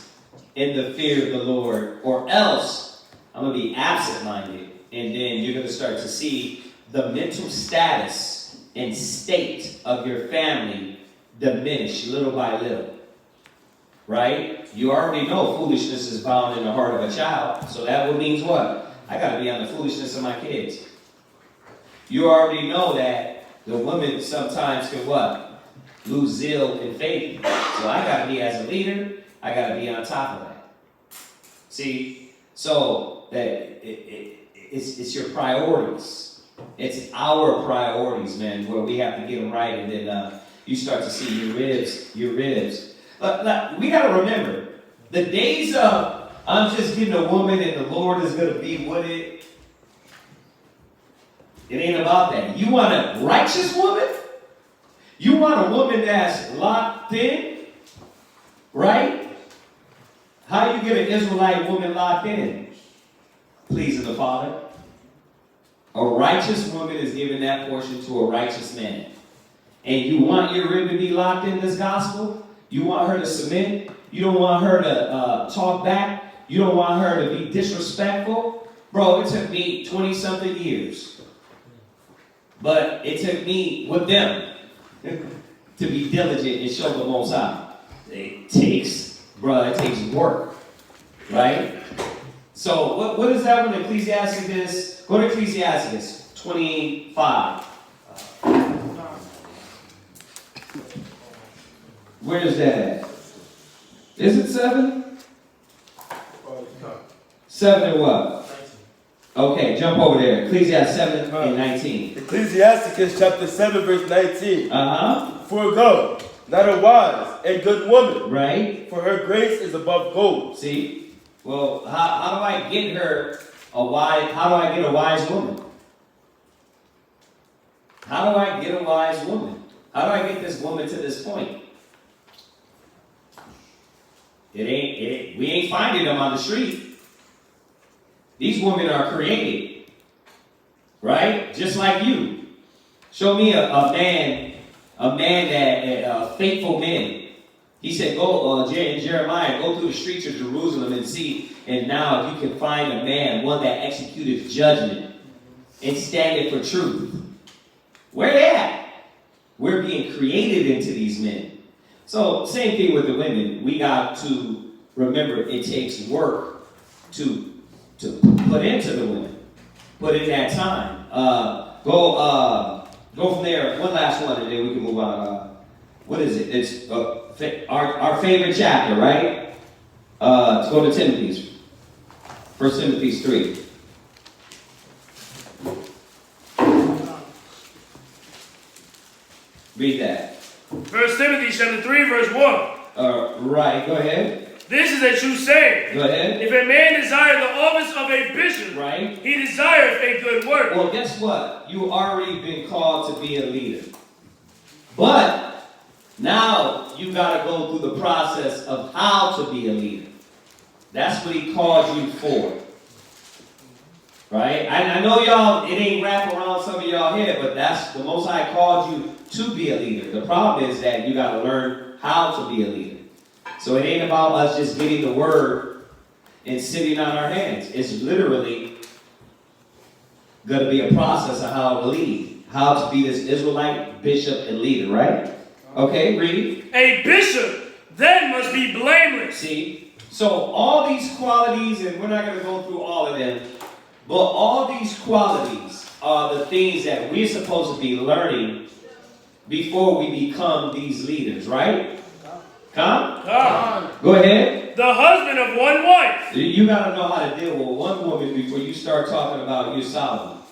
in the fear of the Lord, or else I'm gonna be absent-minded, and then you're gonna start to see the mental status and state of your family diminish little by little. Right? You already know foolishness is bound in the heart of a child. So that means what? I got to be on the foolishness of my kids. You already know that the woman sometimes can what? Lose zeal and faith. So I got to be, as a leader, I got to be on top of that. See? So that it's your priorities. It's our priorities, man, where we have to get them right, and then you start to see your ribs. We got to remember, the days of I'm just getting a woman and the Lord is going to be with it, it ain't about that. You want a righteous woman? You want a woman that's locked in? Right? How do you get an Israelite woman locked in? Pleasing the Father. A righteous woman is giving that portion to a righteous man. and you want your rib to be locked in this gospel, you want her to submit, you don't want her to talk back, you don't want her to be disrespectful. Bro, it took me 20-something years. But it took me with them to be diligent and show the Most High. It takes work. Right? So what is that one? Ecclesiastes is? Go to Ecclesiastes 25. Where is that at? Is it 7? 7 and what? Okay, jump over there. Ecclesiastes 7 and 19. Ecclesiasticus chapter 7 verse 19. For go, not a wise and good woman. Right. For her grace is above gold. See? Well, how do I get her how do I get a wise woman? How do I get a wise woman? How do I get this woman to this point? We ain't finding them on the street. These women are created. Right? Just like you. Show me a faithful man. He said, go, Jeremiah, go through the streets of Jerusalem and see, and now if you can find a man, one that executed judgment and standeth for truth. Where they at? We're being created into these men. So, same thing with the women. We got to remember it takes work to put into the women. Put in that time. Go from there. One last one, and then we can move on. What is it? It's our favorite chapter, right? Let's go to Timothy's. 1 Timothy 3. Read that. 1 Timothy chapter 3, verse 1. Right, go ahead. This is a true saying. Go ahead. If a man desire the office of a bishop, right, he desireth a good work. Well, guess what? You already been called to be a leader. But now you got to go through the process of how to be a leader. That's what he called you for. Right? I know y'all, it ain't wrapped around some of y'all head, but that's the Most High called you to be a leader. The problem is that you got to learn how to be a leader. So it ain't about us just getting the word and sitting on our hands. It's literally going to be a process of how to lead. How to be this Israelite bishop and leader, right? Okay, read. A bishop then must be blameless. See? So all these qualities, and we're not going to go through all of them, but all these qualities are the things that we're supposed to be learning before we become these leaders, right? Come? Go ahead. The husband of one wife. You got to know how to deal with one woman before you start talking about your Solomon.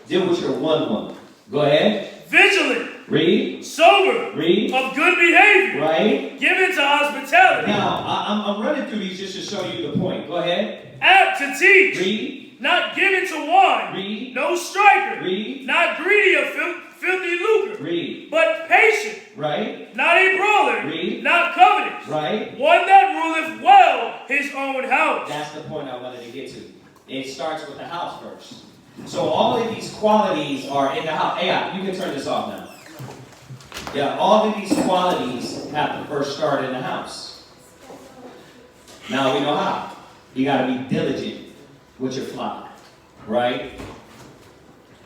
Deal with your one woman. Go ahead. Vigilant. Read. Sober. Read. Of good behavior. Right. Given to hospitality. Now, I'm running through these just to show you the point. Go ahead. Apt to teach. Read. Not given to wine. Read. No striker. Read. Not greedy of filthy lucre. Read. But patient. Right. Not a brawler. Read. Not covetous. Right. One that ruleth well his own house. That's the point I wanted to get to. It starts with the house first. So all of these qualities are in the house. Hey, you can turn this off now. Yeah, all of these qualities have to first start in the house. Now we know how. You got to be diligent with your flock, right?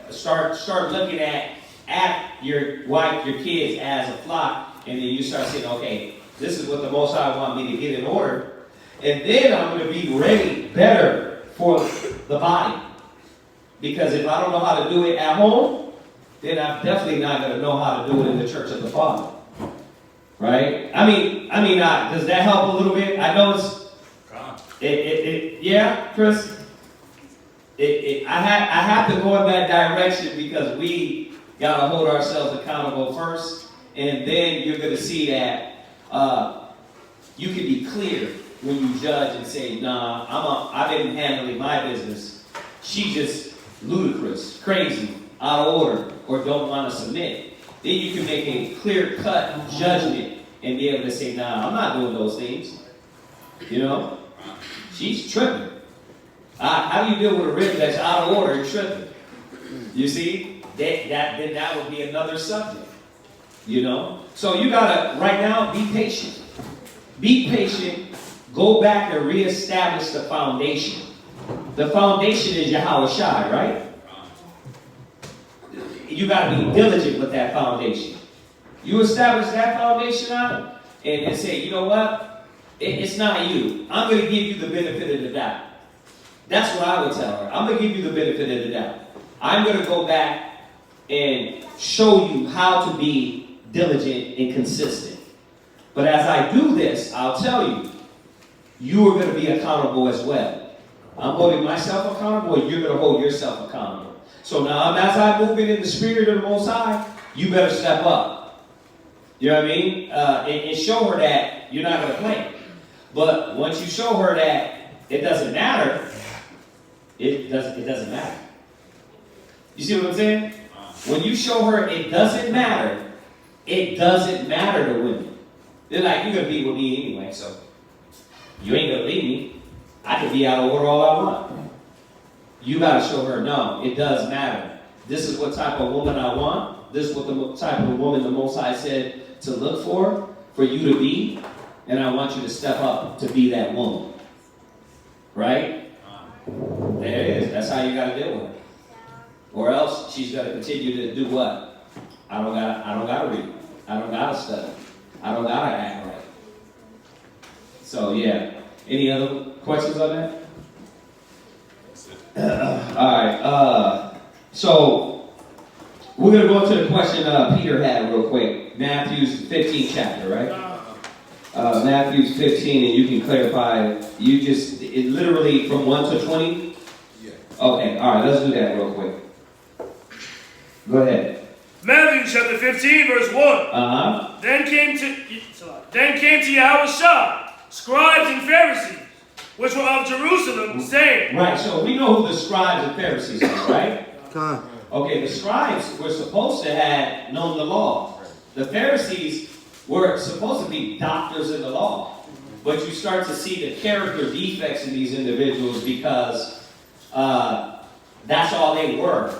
Start looking at your wife, your kids as a flock, and then you start saying, okay, this is what the Most High want me to get in order, and then I'm going to be ready better for the body. Because if I don't know how to do it at home, then I'm definitely not going to know how to do it in the church of the Father. Right? I mean, does that help a little bit? I know yeah, Chris? I have to go in that direction because we got to hold ourselves accountable first. And then you're going to see that you can be clear when you judge and say, nah, I've been handling my business. She just ludicrous, crazy, out of order, or don't want to submit. Then you can make a clear-cut judgment and be able to say, nah, I'm not doing those things. You know? She's tripping. How do you deal with a rib that's out of order and tripping? You see? Then that would be another subject. You know? So you gotta, right now, be patient. Be patient. Go back and reestablish the foundation. The foundation is Yahweh Shai, right? You gotta be diligent with that foundation. You establish that foundation on and say, you know what? It's not you. I'm going to give you the benefit of the doubt. That's what I would tell her. I'm going to give you the benefit of the doubt. I'm going to go back and show you how to be diligent and consistent. But as I do this, I'll tell you, you are going to be accountable as well. I'm holding myself accountable, and you're going to hold yourself accountable. So now, as I move in the spirit of the Most High, you better step up. You know what I mean? And show her that you're not going to play. But once you show her that it doesn't matter, it doesn't matter. You see what I'm saying? When you show her it doesn't matter to women. They're like, you're going to be with me anyway, so you ain't going to leave me. I can be out of order all I want. You got to show her, no, it does matter. This is what type of woman I want. This is what the type of woman the Most High said to look for you to be, and I want you to step up to be that woman. Right? There it is. That's how you got to deal with her. Or else she's going to continue to do what? I don't gotta read. I don't gotta study. I don't gotta act right. So yeah. Any other questions on that? All right. So we're gonna go to the question Peter had real quick. Matthew's 15th chapter, right? Matthew's 15, and you can clarify. It literally from 1 to 20. Yeah. Okay. All right. Let's do that real quick. Go ahead. Matthew chapter 15, verse 1. Then came to Yahushua, scribes and Pharisees, which were of Jerusalem, saying. Right, so we know who the scribes and Pharisees are, right? Con. Okay, the scribes were supposed to have known the law. The Pharisees were supposed to be doctors in the law. But you start to see the character defects in these individuals because that's all they were.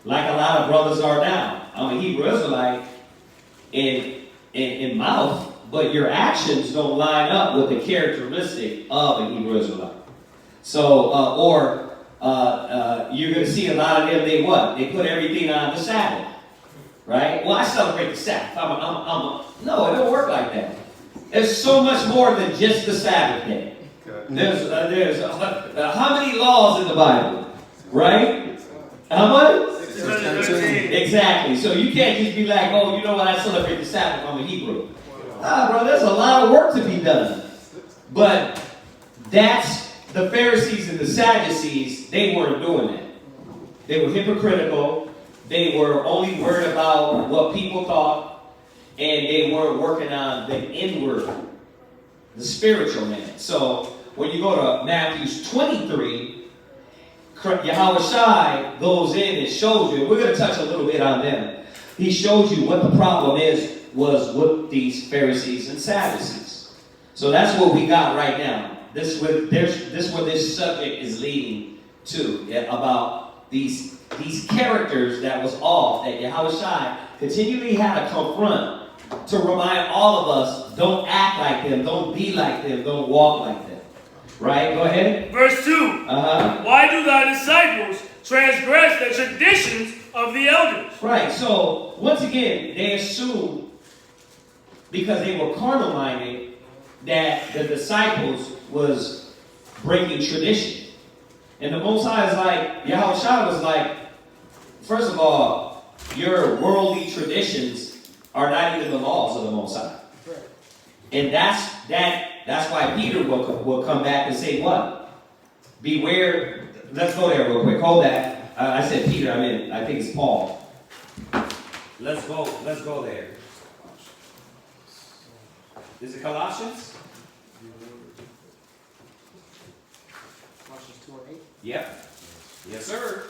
Like a lot of brothers are now. I'm a Hebrew Israelite in mouth, but your actions don't line up with the characteristic of a Hebrew Israelite. So, you're going to see a lot of them, they put everything on the Sabbath. Right? Well, I celebrate the Sabbath. No, it don't work like that. There's so much more than just the Sabbath day. There's how many laws in the Bible? Right? How much? Exactly. So you can't just be like, oh, you know what, I celebrate the Sabbath, I'm a Hebrew. Bro, there's a lot of work to be done. But that's the Pharisees and the Sadducees, they weren't doing that. They were hypocritical. They were only worried about what people thought, and they weren't working on the inward, the spiritual man. So when you go to Matthew 23, Yahweh Shai goes in and shows you, we're going to touch a little bit on them. He shows you what the problem was with these Pharisees and Sadducees. So that's what we got right now. This is where this subject is leading to, about these characters that was off, that Yahweh Shai continually had to confront to remind all of us, don't act like them, don't be like them, don't walk like them. Right? Go ahead. Verse 2. Why do thy disciples transgress the traditions of the elders? Right. So, once again, they assume, because they were carnal-minded, that the disciples was breaking tradition. And the Most High is like, Yahweh Shai was like, first of all, your worldly traditions are not even the laws of the Most High. And that's why Peter will come back and say what? Beware. Let's go there real quick. Hold that. I said Peter. I think it's Paul. Let's go there. Is it Colossians? Colossians 2 and 8. Yep. Yes, sir.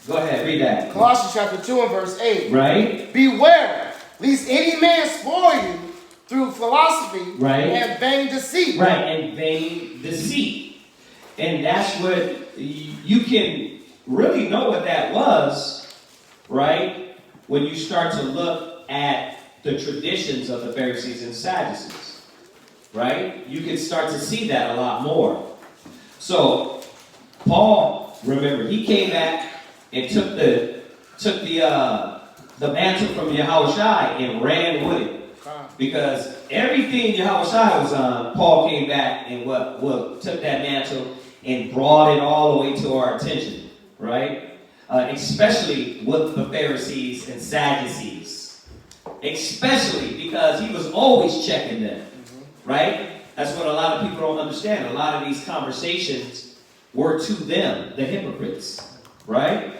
Go ahead. Read that. Colossians chapter 2 and verse 8. Right. Beware, lest any man spoil you through philosophy and vain deceit. Right, and vain deceit. And that's what you can really know what that was, right? When you start to look at the traditions of the Pharisees and Sadducees, right? You can start to see that a lot more. So Paul, remember, he came back and took the mantle from Yahushua and ran with it. Because everything Yahushua was on, Paul came back and took that mantle and brought it all the way to our attention, right? Especially with the Pharisees and Sadducees. Especially because he was always checking them, right? That's what a lot of people don't understand. A lot of these conversations were to them, the hypocrites, right?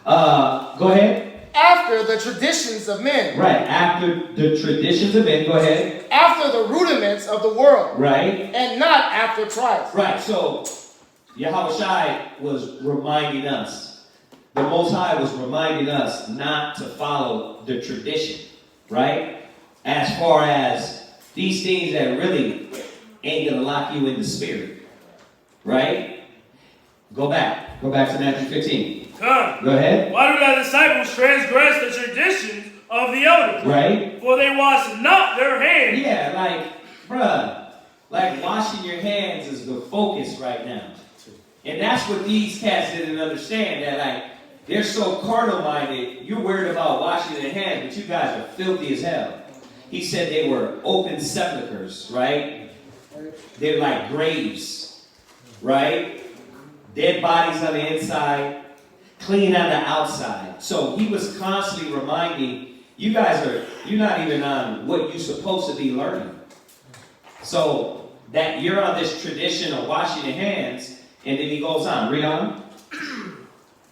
Go ahead. After the traditions of men. Right, after the traditions of men. Go ahead. After the rudiments of the world. Right. And not after Christ. Right, so Yahushua was reminding us, the Most High was reminding us not to follow the tradition, right? As far as these things that really ain't going to lock you in the spirit, right? Go back to Matthew 15. Come. Go ahead. Why do thy disciples transgress the traditions of the elders? Right. For they wash not their hands. Yeah, like washing your hands is the focus right now. And that's what these cats didn't understand, that like, they're so carnal-minded, you're worried about washing their hands, but you guys are filthy as hell. He said they were open sepulchres, right? They're like graves, right? Dead bodies on the inside, clean on the outside. So he was constantly reminding, you're not even on what you're supposed to be learning. So that you're on this tradition of washing your hands, and then he goes on, read on.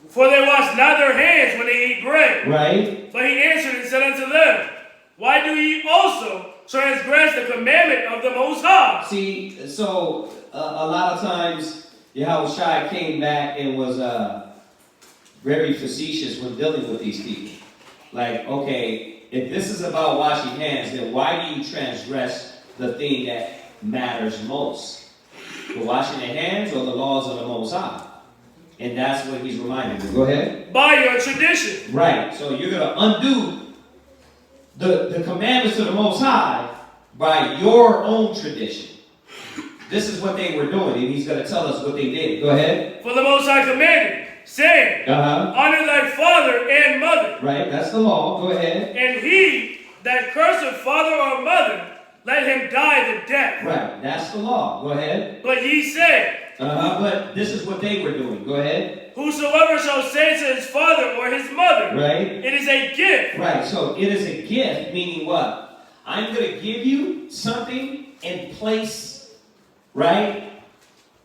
For they wash not their hands when they eat bread. Right. But he answered and said unto them, why do ye also transgress the commandment of the Most High? See, so a lot of times Yahushua came back and was very facetious when dealing with these people. Like, okay, if this is about washing hands, then why do you transgress the thing that matters most? The washing of hands or the laws of the Most High? And that's what he's reminding me. Go ahead. By your tradition. Right. So you're going to undo the commandments of the Most High by your own tradition. This is what they were doing, and he's going to tell us what they did. Go ahead. For the Most High commanded, saying, honor thy father and mother. Right, that's the law. Go ahead. And he that curseth father or mother, let him die the death. Right, that's the law. Go ahead. But ye say, but this is what they were doing. Go ahead. whosoever shall say to his father or his mother, right, it is a gift. Right, so it is a gift, meaning what? I'm going to give you something in place, right,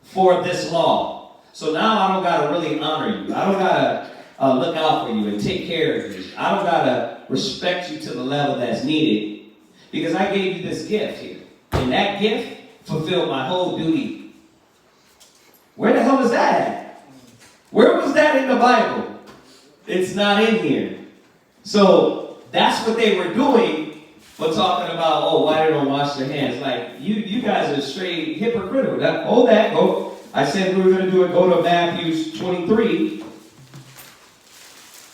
for this law. So now I don't got to really honor you. I don't got to look out for you and take care of you. I don't got to respect you to the level that's needed because I gave you this gift here. And that gift fulfilled my whole duty. Where the hell is that at? Where was that in the Bible? It's not in here. So that's what they were doing, but talking about, oh, why they don't wash their hands. Like, you guys are straight hypocritical. Go. I said we were going to do it. Go to Matthew 23.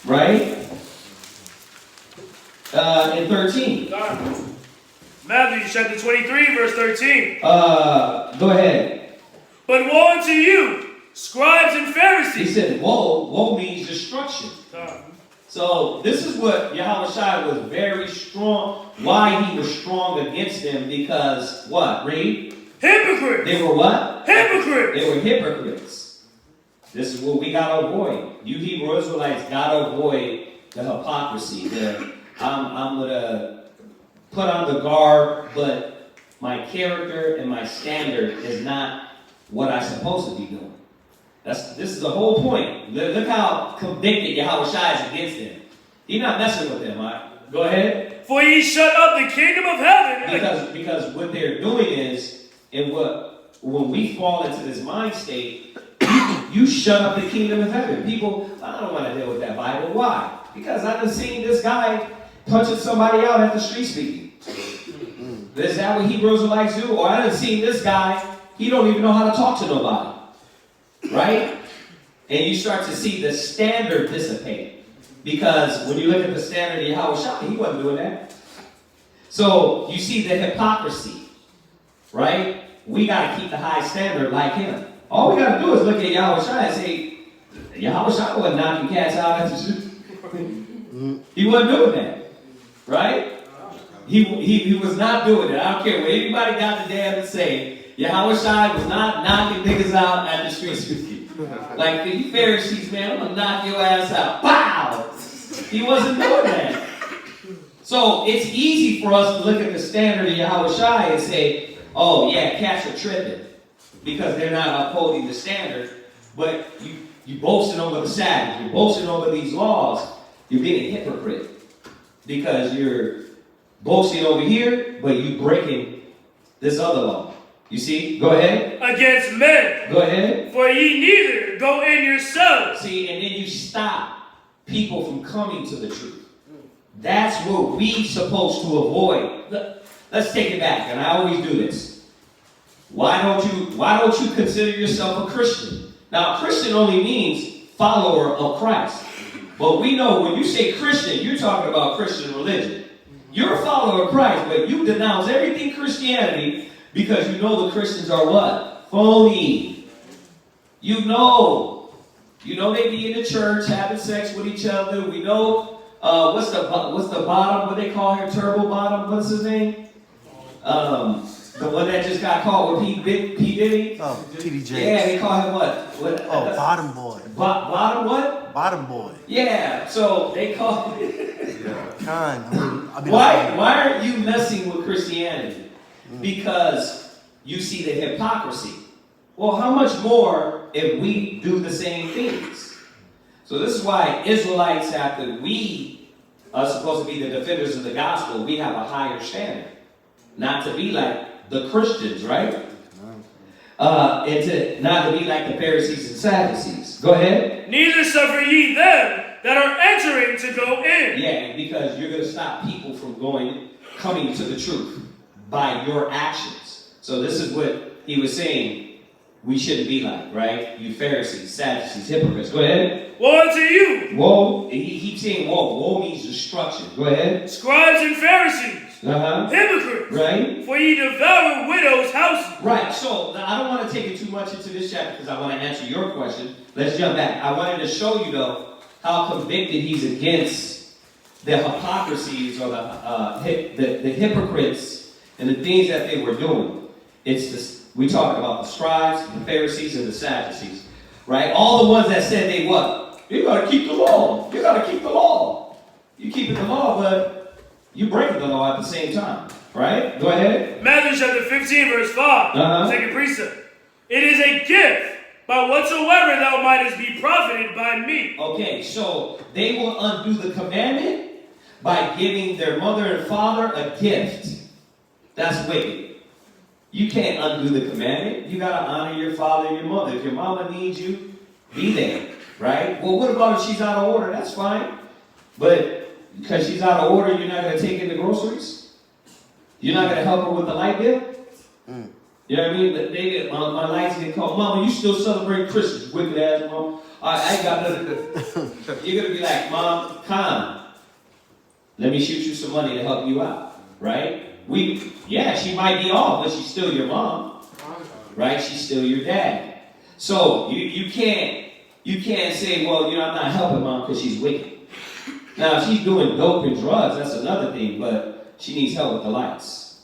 Right? And 13. Matthew chapter 23, verse 13. Go ahead. But woe unto you, scribes and Pharisees. He said, woe. Woe means destruction. So this is what Yahushua was very strong. Why he was strong against them, because what? Read. Hypocrites. They were what? Hypocrites. They were hypocrites. This is what we got to avoid. You Hebrew Israelites got to avoid the hypocrisy. I'm going to put on the garb, but my character and my standard is not what I'm supposed to be doing. This is the whole point. Look how convicted Yahushua is against them. He's not messing with them. Right? Go ahead. For ye shut up the kingdom of heaven. Because what they're doing is, when we fall into this mind state, you shut up the kingdom of heaven. People, I don't want to deal with that Bible. Why? Because I done seen this guy punching somebody out at the street speaking. Is that what Hebrew Israelites do? Or I done seen this guy, he don't even know how to talk to nobody. Right? And you start to see the standard dissipate. Because when you look at the standard of Yahushua, he wasn't doing that. So you see the hypocrisy, right? We got to keep the high standard like him. All we got to do is look at Yahushua and say, Yahushua wasn't knocking cats out at the zoo. He wasn't doing that, right? He was not doing it. I don't care what anybody got the damn to say. Yahushua was not knocking niggas out at the streets with you. Like the Pharisees, man, I'm going to knock your ass out. Pow! He wasn't doing that. So it's easy for us to look at the standard of Yahushua and say, oh yeah, cats are tripping because they're not upholding the standard. But you boasting over the Sabbath, you're boasting over these laws, you're being a hypocrite because you're boasting over here, but you breaking this other law. You see? Go ahead. Against men. Go ahead. For ye neither go in yourselves. See, and then you stop people from coming to the truth. That's what we supposed to avoid. Let's take it back, and I always do this. Why don't you consider yourself a Christian? Now, Christian only means follower of Christ. But we know when you say Christian, you're talking about Christian religion. You're a follower of Christ, but you denounce everything Christianity because you know the Christians are what? Phony. You know they be in the church having sex with each other. We know what's the bottom? What they call him? Turbo Bottom? What's his name? The one that just got caught with P. Diddy. Oh, PDJ. Yeah, they call him what? Oh, Bottom Boy. Bottom what? Bottom Boy. Yeah. So they call him. Why aren't you messing with Christianity? Because you see the hypocrisy. Well, how much more if we do the same things? So this is why Israelites, after we are supposed to be the defenders of the gospel, we have a higher standard. Not to be like the Christians, right? And not to be like the Pharisees and Sadducees. Go ahead. Neither suffer ye them that are entering to go in. Yeah, because you're going to stop people from coming to the truth by your actions. So this is what he was saying we shouldn't be like, right? You Pharisees, Sadducees, hypocrites. Go ahead. Woe unto you. Woe. He keeps saying woe. Woe means destruction. Go ahead. Scribes and Pharisees. Hypocrites. Hypocrites. Right. For ye devour widows' houses. Right. So I don't want to take it too much into this chapter because I want to answer your question. Let's jump back. I wanted to show you, though, how convicted he's against the hypocrisies or the hypocrites and the things that they were doing. It's this. We talk about the scribes, the Pharisees, and the Sadducees, right? All the ones that said they what? You got to keep the law. You got to keep the law. You keeping the law, but you breaking the law at the same time, right? Go ahead. Matthew chapter 15, verse 5. Second precept. It is a gift by whatsoever thou mightest be profited by me. Okay, so they will undo the commandment by giving their mother and father a gift. That's wicked. You can't undo the commandment. You got to honor your father and your mother. If your mama needs you, be there, right? Well, what about if she's out of order? That's fine. But because she's out of order, you're not going to take in the groceries? You're not going to help her with the light bill? You know what I mean? My lights get called. Mama, you still celebrate Christmas, wicked ass mom. I ain't got nothing to do. You're going to be like, Mom, calm. Let me shoot you some money to help you out, right? Yeah, she might be off, but she's still your mom, right? She's still your dad. So you can't say, well, I'm not helping mom because she's wicked. Now, if she's doing dope and drugs, that's another thing, but she needs help with the lights.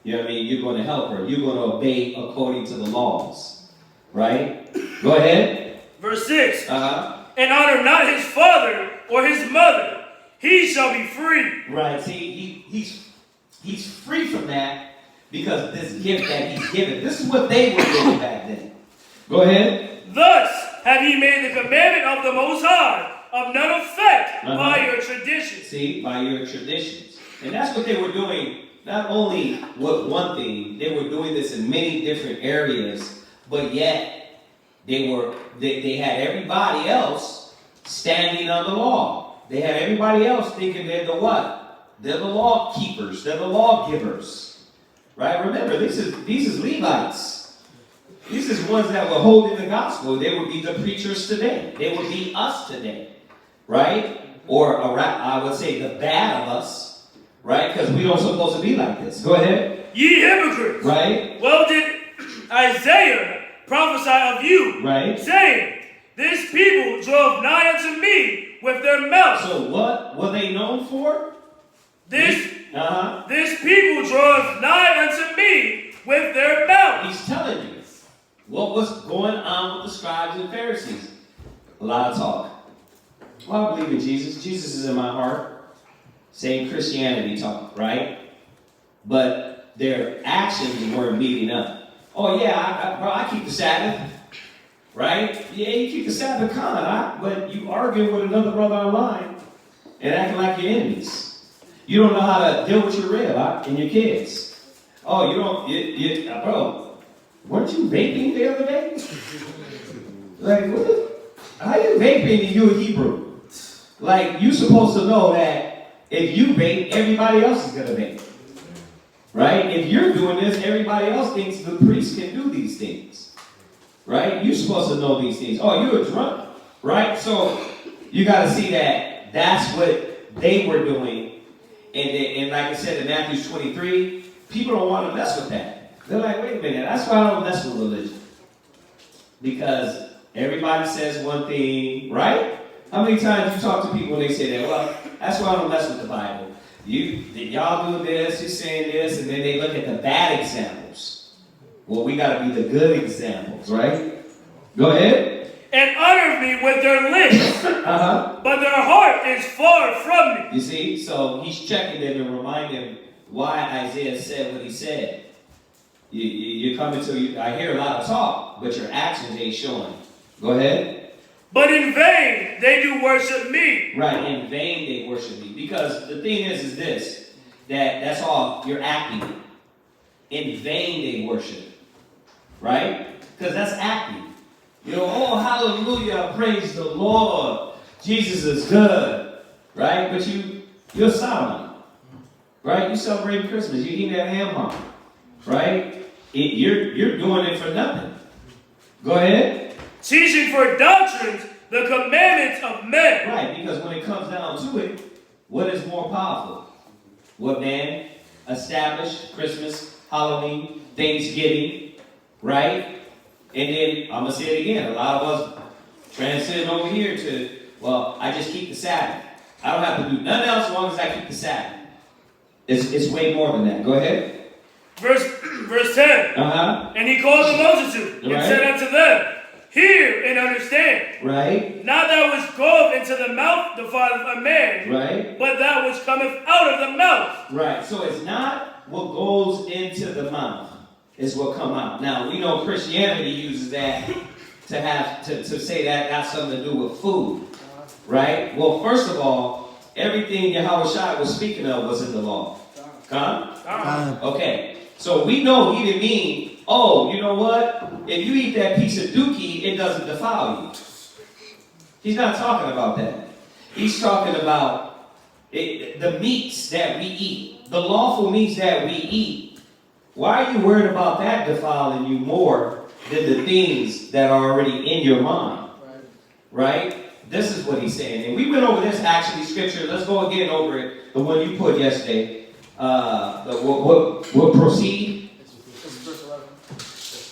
You know what I mean? You're going to help her. You're going to obey according to the laws, right? Go ahead. Verse 6. And honor not his father or his mother. He shall be free. Right. See, he's free from that because this gift that he's given. This is what they were doing back then. Go ahead. Thus have ye made the commandment of the Most High of none effect by your traditions. See, by your traditions. And that's what they were doing. Not only with one thing, they were doing this in many different areas, but yet they had everybody else standing on the law. They had everybody else thinking they're the what? They're the law keepers. They're the lawgivers. Right? Remember, these is Levites. These is ones that were holding the gospel. They would be the preachers today. They would be us today. right? Or I would say the bad of us, right? Because we don't supposed to be like this. Go ahead. Ye hypocrites. Right? Well did Isaiah prophesy of you, right? Saying, this people drove nigh unto me with their mouth. So what were they known for? This people drove nigh unto me with their mouth. He's telling you what was going on with the scribes and Pharisees. A lot of talk. Well, I believe in Jesus. Jesus is in my heart. Same Christianity talk, right? But their actions weren't meeting up. Oh yeah, bro, I keep the Sabbath. Right? Yeah, you keep the Sabbath but you arguing with another brother online and acting like your enemies. You don't know how to deal with your rib and your kids. Oh, you don't, bro, weren't you vaping the other day? Like, how you vaping and you a Hebrew? Like, you supposed to know that if you vape, everybody else is going to vape. Right? If you're doing this, everybody else thinks the priest can do these things. Right? You're supposed to know these things. Oh, you're a drunk. Right? So, you got to see that that's what they were doing. And like I said in Matthew 23, people don't want to mess with that. They're like, wait a minute, that's why I don't mess with religion. Because everybody says one thing, right? How many times you talk to people and they say that? Well, that's why I don't mess with the Bible. Y'all do this, you're saying this, and then they look at the bad examples. Well, we got to be the good examples, right? Go ahead. And honor me with their lips, but their heart is far from me. You see, so he's checking them and reminding them why Isaiah said what he said. You're coming to, I hear a lot of talk, but your actions ain't showing. Go ahead. But in vain they do worship me. Right, in vain they worship me. Because the thing is this, that's all, you're acting. In vain they worship. Right? Because that's acting. You know, oh, hallelujah, praise the Lord. Jesus is good. Right? But you're Solomon. Right? You celebrate Christmas. You eat that ham hock. Right? You're doing it for nothing. Go ahead. Teaching for doctrines the commandments of men. Right, because when it comes down to it, what is more powerful? What man established Christmas, Halloween, Thanksgiving, right? And then, I'm going to say it again, a lot of us transcend over here to, well, I just keep the Sabbath. I don't have to do nothing else as long as I keep the Sabbath. It's way more than that. Go ahead. Verse 10. And he called the multitude and said unto them, hear and understand. Right. Not that which goeth into the mouth defileth a man. Right. But that which cometh out of the mouth. Right. So it's not what goes into the mouth. Is what come out. Now, we know Christianity uses that to say that got something to do with food. Right? Well, first of all, everything Yahushua was speaking of was in the law. Okay. So we know he didn't mean, oh, you know what? If you eat that piece of dookie, it doesn't defile you. He's not talking about that. He's talking about the meats that we eat. The lawful meats that we eat. Why are you worried about that defiling you more than the things that are already in your mind? Right? This is what he's saying. And we went over this actually scripture. Let's go again over it. The one you put yesterday. What proceed?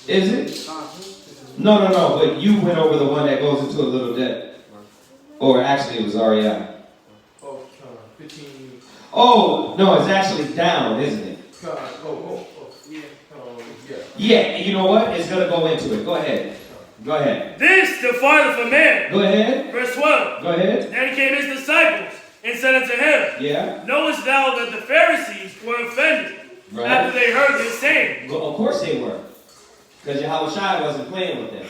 Is it? No. But you went over the one that goes into a little depth. Or actually it was REI. 15. Oh, no, it's actually down, isn't it? Yeah, and you know what? It's going to go into it. Go ahead. Go ahead. This defileth a man. Go ahead. Verse 12. Go ahead. Then came his disciples and said unto him, yeah. Knowest thou that the Pharisees were offended after they heard this saying? Well, of course they were. Because Yahushua wasn't playing with them.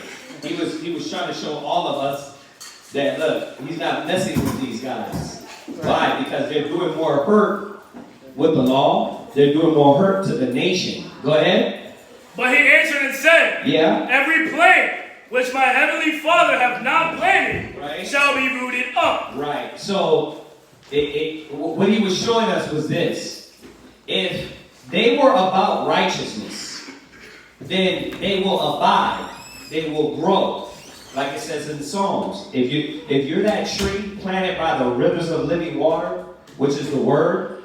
He was trying to show all of us that, look, he's not messing with these guys. Why? Because they're doing more hurt with the law. They're doing more hurt to the nation. Go ahead. But he answered and said, yeah. Every plant which my heavenly Father hath not planted shall be rooted up. Right. So, what he was showing us was this. If they were about righteousness, then they will abide. They will grow. Like it says in the Psalms, if you're that tree planted by the rivers of living water, which is the word,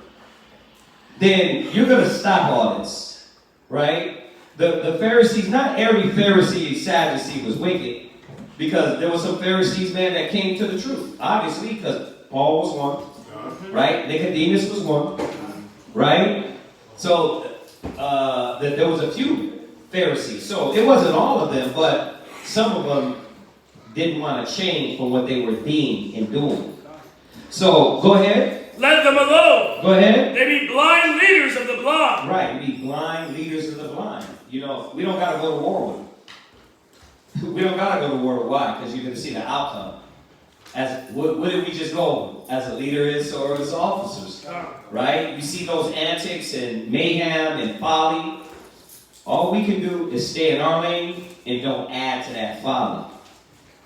then you're going to stop all this, right? The Pharisees, not every Pharisee and Sadducee was wicked, because there were some Pharisees, man, that came to the truth. Obviously, because Paul was one, right? Nicodemus was one, right? So there was a few Pharisees. So it wasn't all of them, but some of them didn't want to change from what they were being and doing. So go ahead. Let them alone. Go ahead. They be blind leaders of the blind. Right, we be blind leaders of the blind. You know, we don't got to go to war with them. We don't got to go to war with why? Because you're going to see the outcome. As what did we just go? As a leader is, so are his officers. Right? You see those antics and mayhem and folly. All we can do is stay in our lane and don't add to that folly.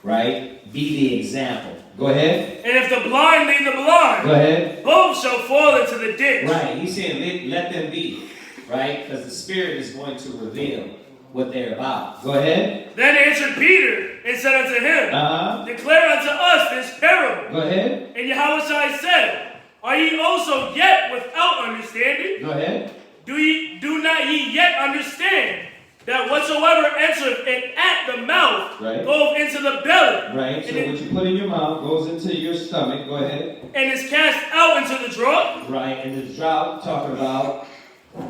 Right? Be the example. Go ahead. And if the blind lead the blind, go ahead, both shall fall into the ditch. Right. He's saying let them be. Right? Because the Spirit is going to reveal what they're about. Go ahead. Then answered Peter and said unto him, Declare unto us this parable. Go ahead. And Yahushua said, Are ye also yet without understanding? Go ahead. Do not ye yet understand that whatsoever entereth in at the mouth goeth into the belly? Right. So what you put in your mouth goes into your stomach. Go ahead. And is cast out into the draught. Right. And the draught, talking about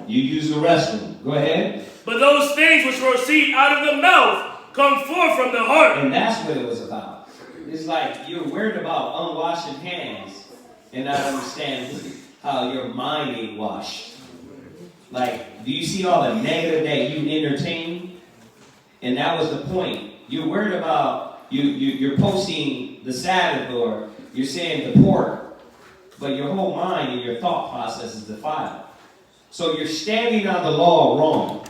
you use the restroom. Go ahead. But those things which proceed out of the mouth come forth from the heart. And that's what it was about. It's like you're worried about unwashing hands and not understanding how your mind ain't washed. Like, do you see all the negative that you entertain? And that was the point. You're worried about, you're posting the Sabbath or you're saying the pork, but your whole mind and your thought process is defiled. So you're standing on the law wrong.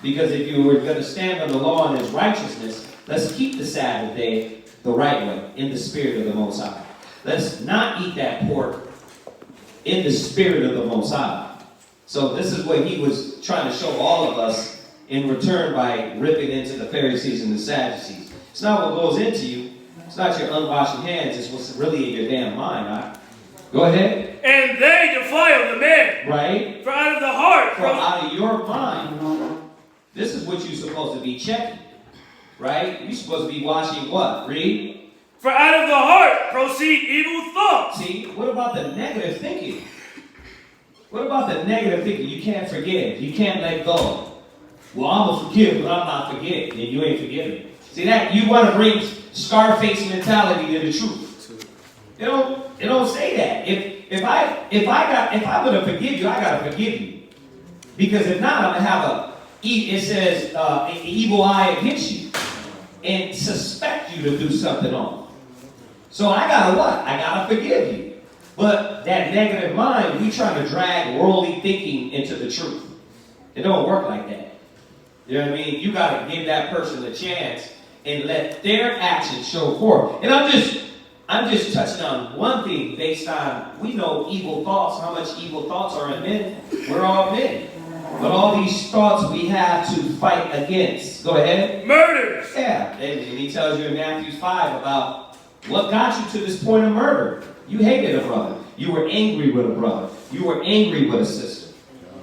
Because if you were going to stand on the law and its righteousness, let's keep the Sabbath day the right way, in the spirit of the Most High. Let's not eat that pork in the spirit of the Most High. So this is what he was trying to show all of us in return by ripping into the Pharisees and the Sadducees. It's not what goes into you. It's not your unwashed hands. It's what's really in your damn mind, right? Go ahead. And they defile the man. Right. For out of the heart. For out of your mind. This is what you're supposed to be checking. Right? You're supposed to be watching what? Read. For out of the heart proceed evil thoughts. See, what about the negative thinking? What about the negative thinking? You can't forgive. You can't let go. Well, I'm going to forgive, but I'm not forgetting. And you ain't forgiving. See that? You want to bring Scarface mentality to the truth. It don't say that. If I'm going to forgive you, I got to forgive you. Because if not, I'm going to have it says, an evil eye against you. And suspect you to do something wrong. So I got to what? I got to forgive you. But that negative mind, we try to drag worldly thinking into the truth. It don't work like that. You know what I mean? You got to give that person a chance and let their actions show forth. And I'm just touching on one thing based on, we know evil thoughts, how much evil thoughts are in men. We're all men. But all these thoughts we have to fight against. Go ahead. Murders. Yeah. And he tells you in Matthew 5 about what got you to this point of murder. You hated a brother. You were angry with a brother. You were angry with a sister.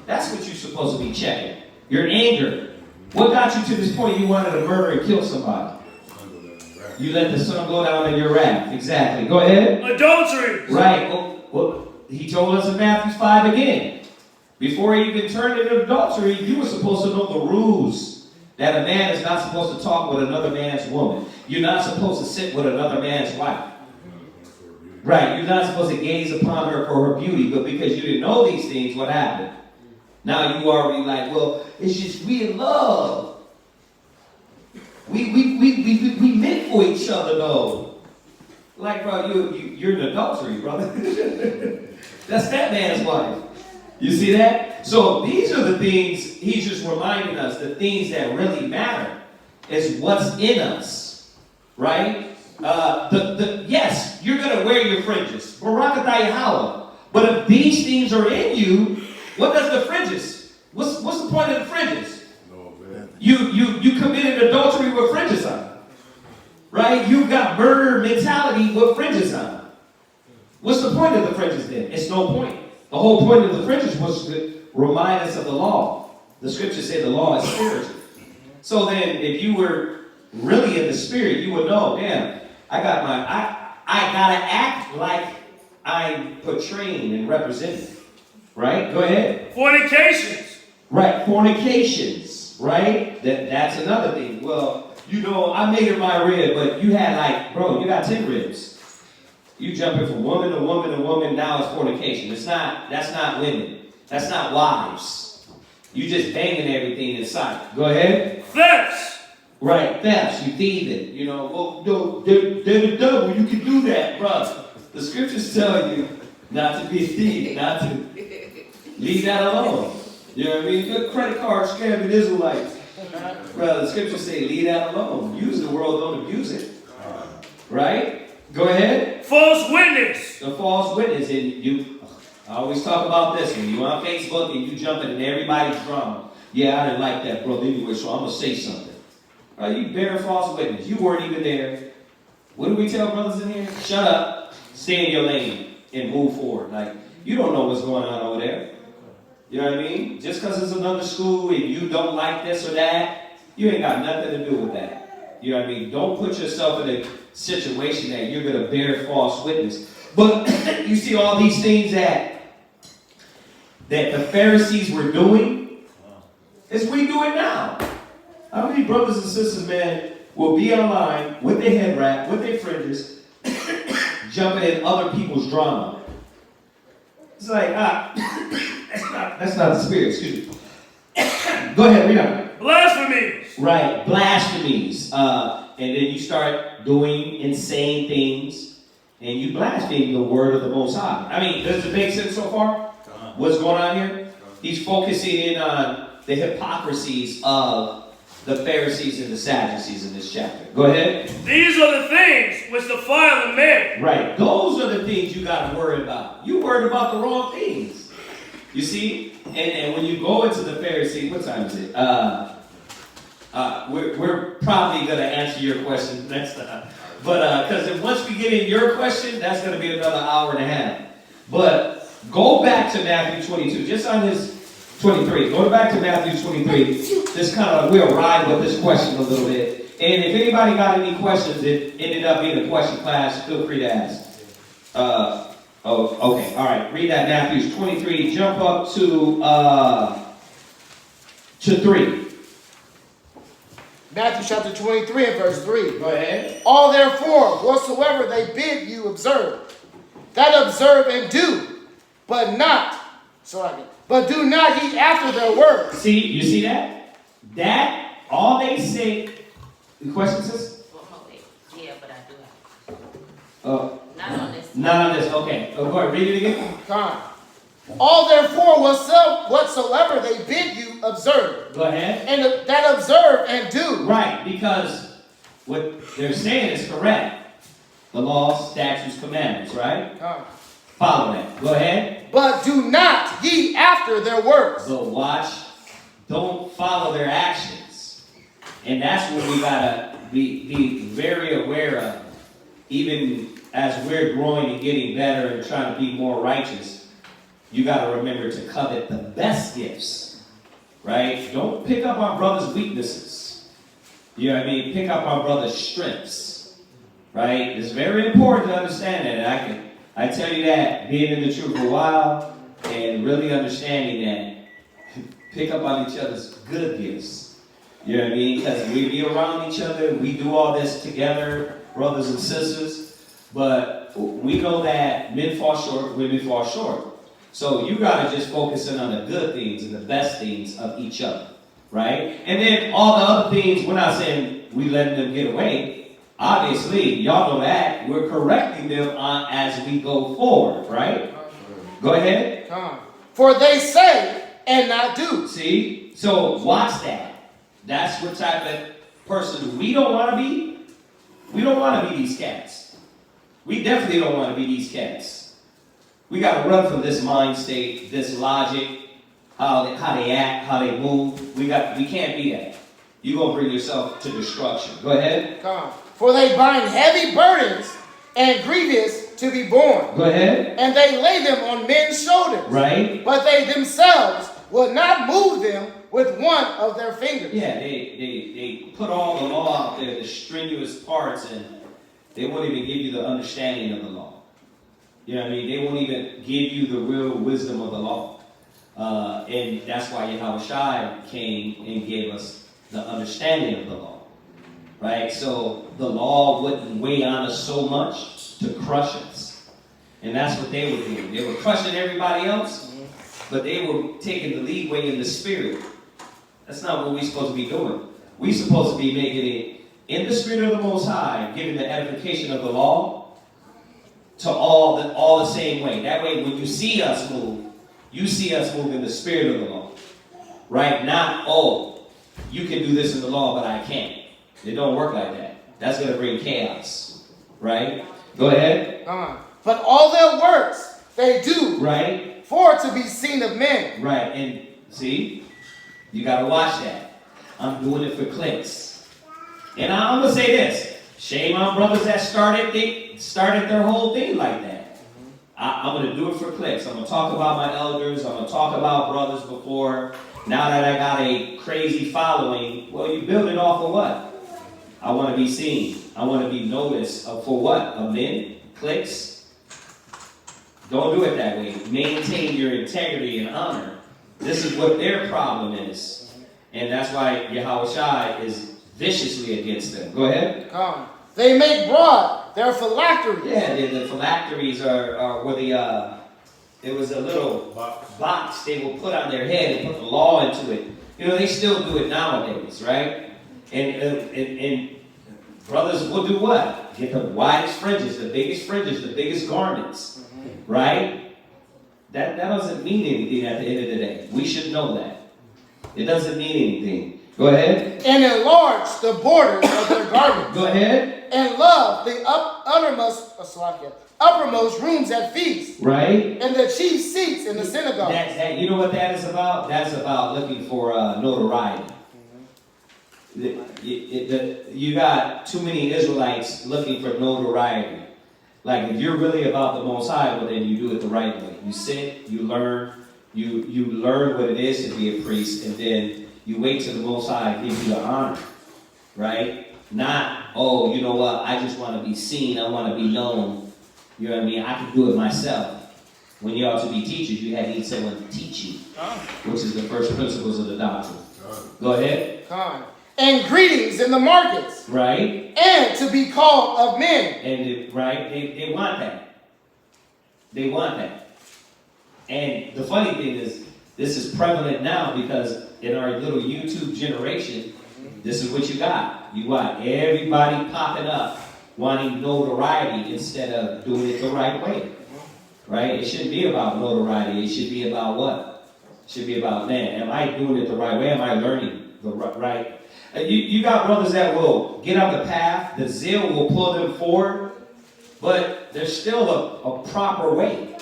That's what you're supposed to be checking. Your anger. What got you to this point you wanted to murder and kill somebody? You let the sun go down in your wrath. Exactly. Go ahead. Adultery. Right. Well, he told us in Matthew 5 again. Before he even turned into adultery, you were supposed to know the rules. That a man is not supposed to talk with another man's woman. You're not supposed to sit with another man's wife. Right, you're not supposed to gaze upon her for her beauty, but because you didn't know these things, what happened? Now you already like, well, it's just we in love. We meant for each other though. Like, bro, you're in adultery, brother. That's that man's wife. You see that? So these are the things he's just reminding us, the things that really matter is what's in us, right? Yes, you're going to wear your fringes. Barakatah Yahweh. But if these things are in you, what does the fringes? What's the point of the fringes? You committed adultery with fringes on. right? You got murder mentality with fringes on. What's the point of the fringes then? It's no point. The whole point of the fringes was to remind us of the law. The scriptures say the law is spiritual. So then, if you were really in the spirit, you would know, damn, I gotta act like I'm portraying and representing. Right? Go ahead. Fornications. Right, fornications. Right? That's another thing. Well, I made her my rib, but you had you got 10 ribs. You jumping from woman to woman to woman, now it's fornication. That's not women. That's not wives. You just banging everything inside. Go ahead. Thefts. Right, thefts, you thieving. They're the devil, you can do that, brother. The scriptures tell you not to be a thief, not to leave that alone. You know what I mean? Good credit card scamming Israelites. Brother, the scriptures say leave that alone. Use the world, don't abuse it. Right? Go ahead. False witness. The false witness. And I always talk about this. When you're on Facebook and you jumping in everybody's drama. Yeah, I didn't like that, brother, anyway, so I'm going to say something. Right, you bear false witness. You weren't even there. What do we tell brothers in here? Shut up, stay in your lane, and move forward. You don't know what's going on over there. You know what I mean? Just because it's another school and you don't like this or that, you ain't got nothing to do with that. You know what I mean? Don't put yourself in a situation that you're going to bear false witness. But you see all these things that the Pharisees were doing, as we do it now. How many brothers and sisters, man, will be online with their head wrap, with their fringes, jumping in other people's drama? It's like, that's not the spirit, excuse me. Go ahead, read on. Blasphemies. Right, blasphemies. And then you start doing insane things, and you blaspheme the word of the Most High. I mean, does it make sense so far? What's going on here? He's focusing in on the hypocrisies of the Pharisees and the Sadducees in this chapter. Go ahead. These are the things which defile a man. Right. Those are the things you got to worry about. You worried about the wrong things. You see? And when you go into the Pharisees, what time is it? We're probably going to answer your question next time. But because once we get in your question, that's going to be another hour and a half. But go back to Matthew 22. Just on his 23. Go back to Matthew 23. Just we'll ride with this question a little bit. And if anybody got any questions, it ended up being a question class, feel free to ask. Okay. All right. Read that Matthew 23. Jump up to 3. Matthew chapter 23 and verse 3. Go ahead. All therefore, whatsoever they bid you observe, that observe and do, but do not ye after their words. See, you see that? That, all they say, the question says? Yeah, but I do have. Not on this. Not on this, okay. Go ahead, read it again. Come. All therefore, whatsoever they bid you observe. Go ahead. And that observe and do. Right, because what they're saying is correct. The law, statutes, commandments, right? Come. Follow that. Go ahead. But do not ye after their words. So watch. Don't follow their actions. And that's what we gotta be very aware of. Even as we're growing and getting better and trying to be more righteous, you gotta remember to covet the best gifts. Right? Don't pick up our brother's weaknesses. You know what I mean? Pick up our brother's strengths. Right? It's very important to understand that. And I tell you that, being in the truth for a while, and really understanding that, pick up on each other's good gifts. You know what I mean? Because we be around each other, we do all this together, brothers and sisters, but we know that men fall short, women fall short. So you got to just focus in on the good things and the best things of each other, right? And then all the other things, we're not saying we letting them get away. Obviously, y'all know that. We're correcting them as we go forward, right? Go ahead. For they say and not do. See? So watch that. That's what type of person we don't want to be. We don't want to be these cats. We definitely don't want to be these cats. We got to run from this mind state, this logic, how they act, how they move. We can't be that. you're going to bring yourself to destruction. Go ahead. Come on. For they bind heavy burdens and grievous to be borne. Go ahead. And they lay them on men's shoulders. Right. But they themselves will not move them with one of their fingers. Yeah, they put all the law out there, the strenuous parts, and they won't even give you the understanding of the law. You know what I mean? They won't even give you the real wisdom of the law. And that's why Yahushua came and gave us the understanding of the law. Right? So the law wouldn't weigh on us so much to crush us. And that's what they were doing. They were crushing everybody else, but they were taking the leeway in the spirit. That's not what we're supposed to be doing. We're supposed to be making it in the spirit of the Most High, giving the edification of the law to all the same way. That way, when you see us move, you see us move in the spirit of the law. Right? Not, oh, you can do this in the law, but I can't. It don't work like that. That's going to bring chaos. Right? Go ahead. But all their works they do, right, for to be seen of men. Right, and see, you got to watch that. I'm doing it for clicks. And I'm going to say this. Shame on brothers that started their whole thing like that. I'm going to do it for clicks. I'm going to talk about my elders. I'm going to talk about brothers before. Now that I got a crazy following, well, you build it off of what? I want to be seen. I want to be noticed. For what? Of men? Clicks? Don't do it that way. Maintain your integrity and honor. This is what their problem is. And that's why Yahushua is viciously against them. Go ahead. They make broad their phylacteries. Yeah, the phylacteries are where there was a little box they will put on their head and put the law into it. You know, they still do it nowadays, right? And brothers will do what? Get the widest fringes, the biggest garments, right? That doesn't mean anything at the end of the day. We should know that. It doesn't mean anything. Go ahead. And enlarge the borders of their garments. Go ahead. And love the uppermost rooms at feasts. Right. And the chief seats in the synagogue. You know what that is about? That's about looking for notoriety. You got too many Israelites looking for notoriety. Like, if you're really about the Most High, well, then you do it the right way. You sit, you learn, you learn what it is to be a priest, and then you wait till the Most High gives you the honor, right? Not, oh, you know what, I just want to be seen, I want to be known. You know what I mean? I can do it myself. When you ought to be teachers, you need someone to teach you, which is the first principles of the doctrine. Go ahead. And greetings in the markets. Right. And to be called of men. And they want that. They want that. And the funny thing is, this is prevalent now because in our little YouTube generation, this is what you got. You got everybody popping up wanting notoriety instead of doing it the right way. Right? It shouldn't be about notoriety. It should be about what? It should be about, man, am I doing it the right way? Am I learning the right? You got brothers that will get on the path. The zeal will pull them forward. But there's still a proper way.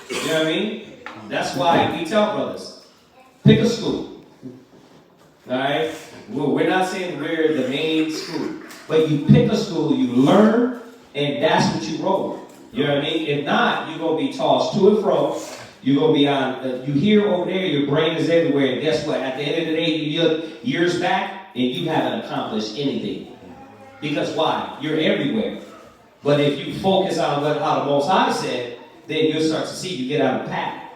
You know what I mean? That's why we tell brothers, pick a school. All right? Well, we're not saying we're the main school. But you pick a school, you learn, and that's what you roll with. You know what I mean? If not, you're going to be tossed to and fro. You're going to be on, you hear over there, your brain is everywhere. And guess what? At the end of the day, you look years back, and you haven't accomplished anything. Because why? You're everywhere. But if you focus on how the Most High said, then you'll start to see you get on the path.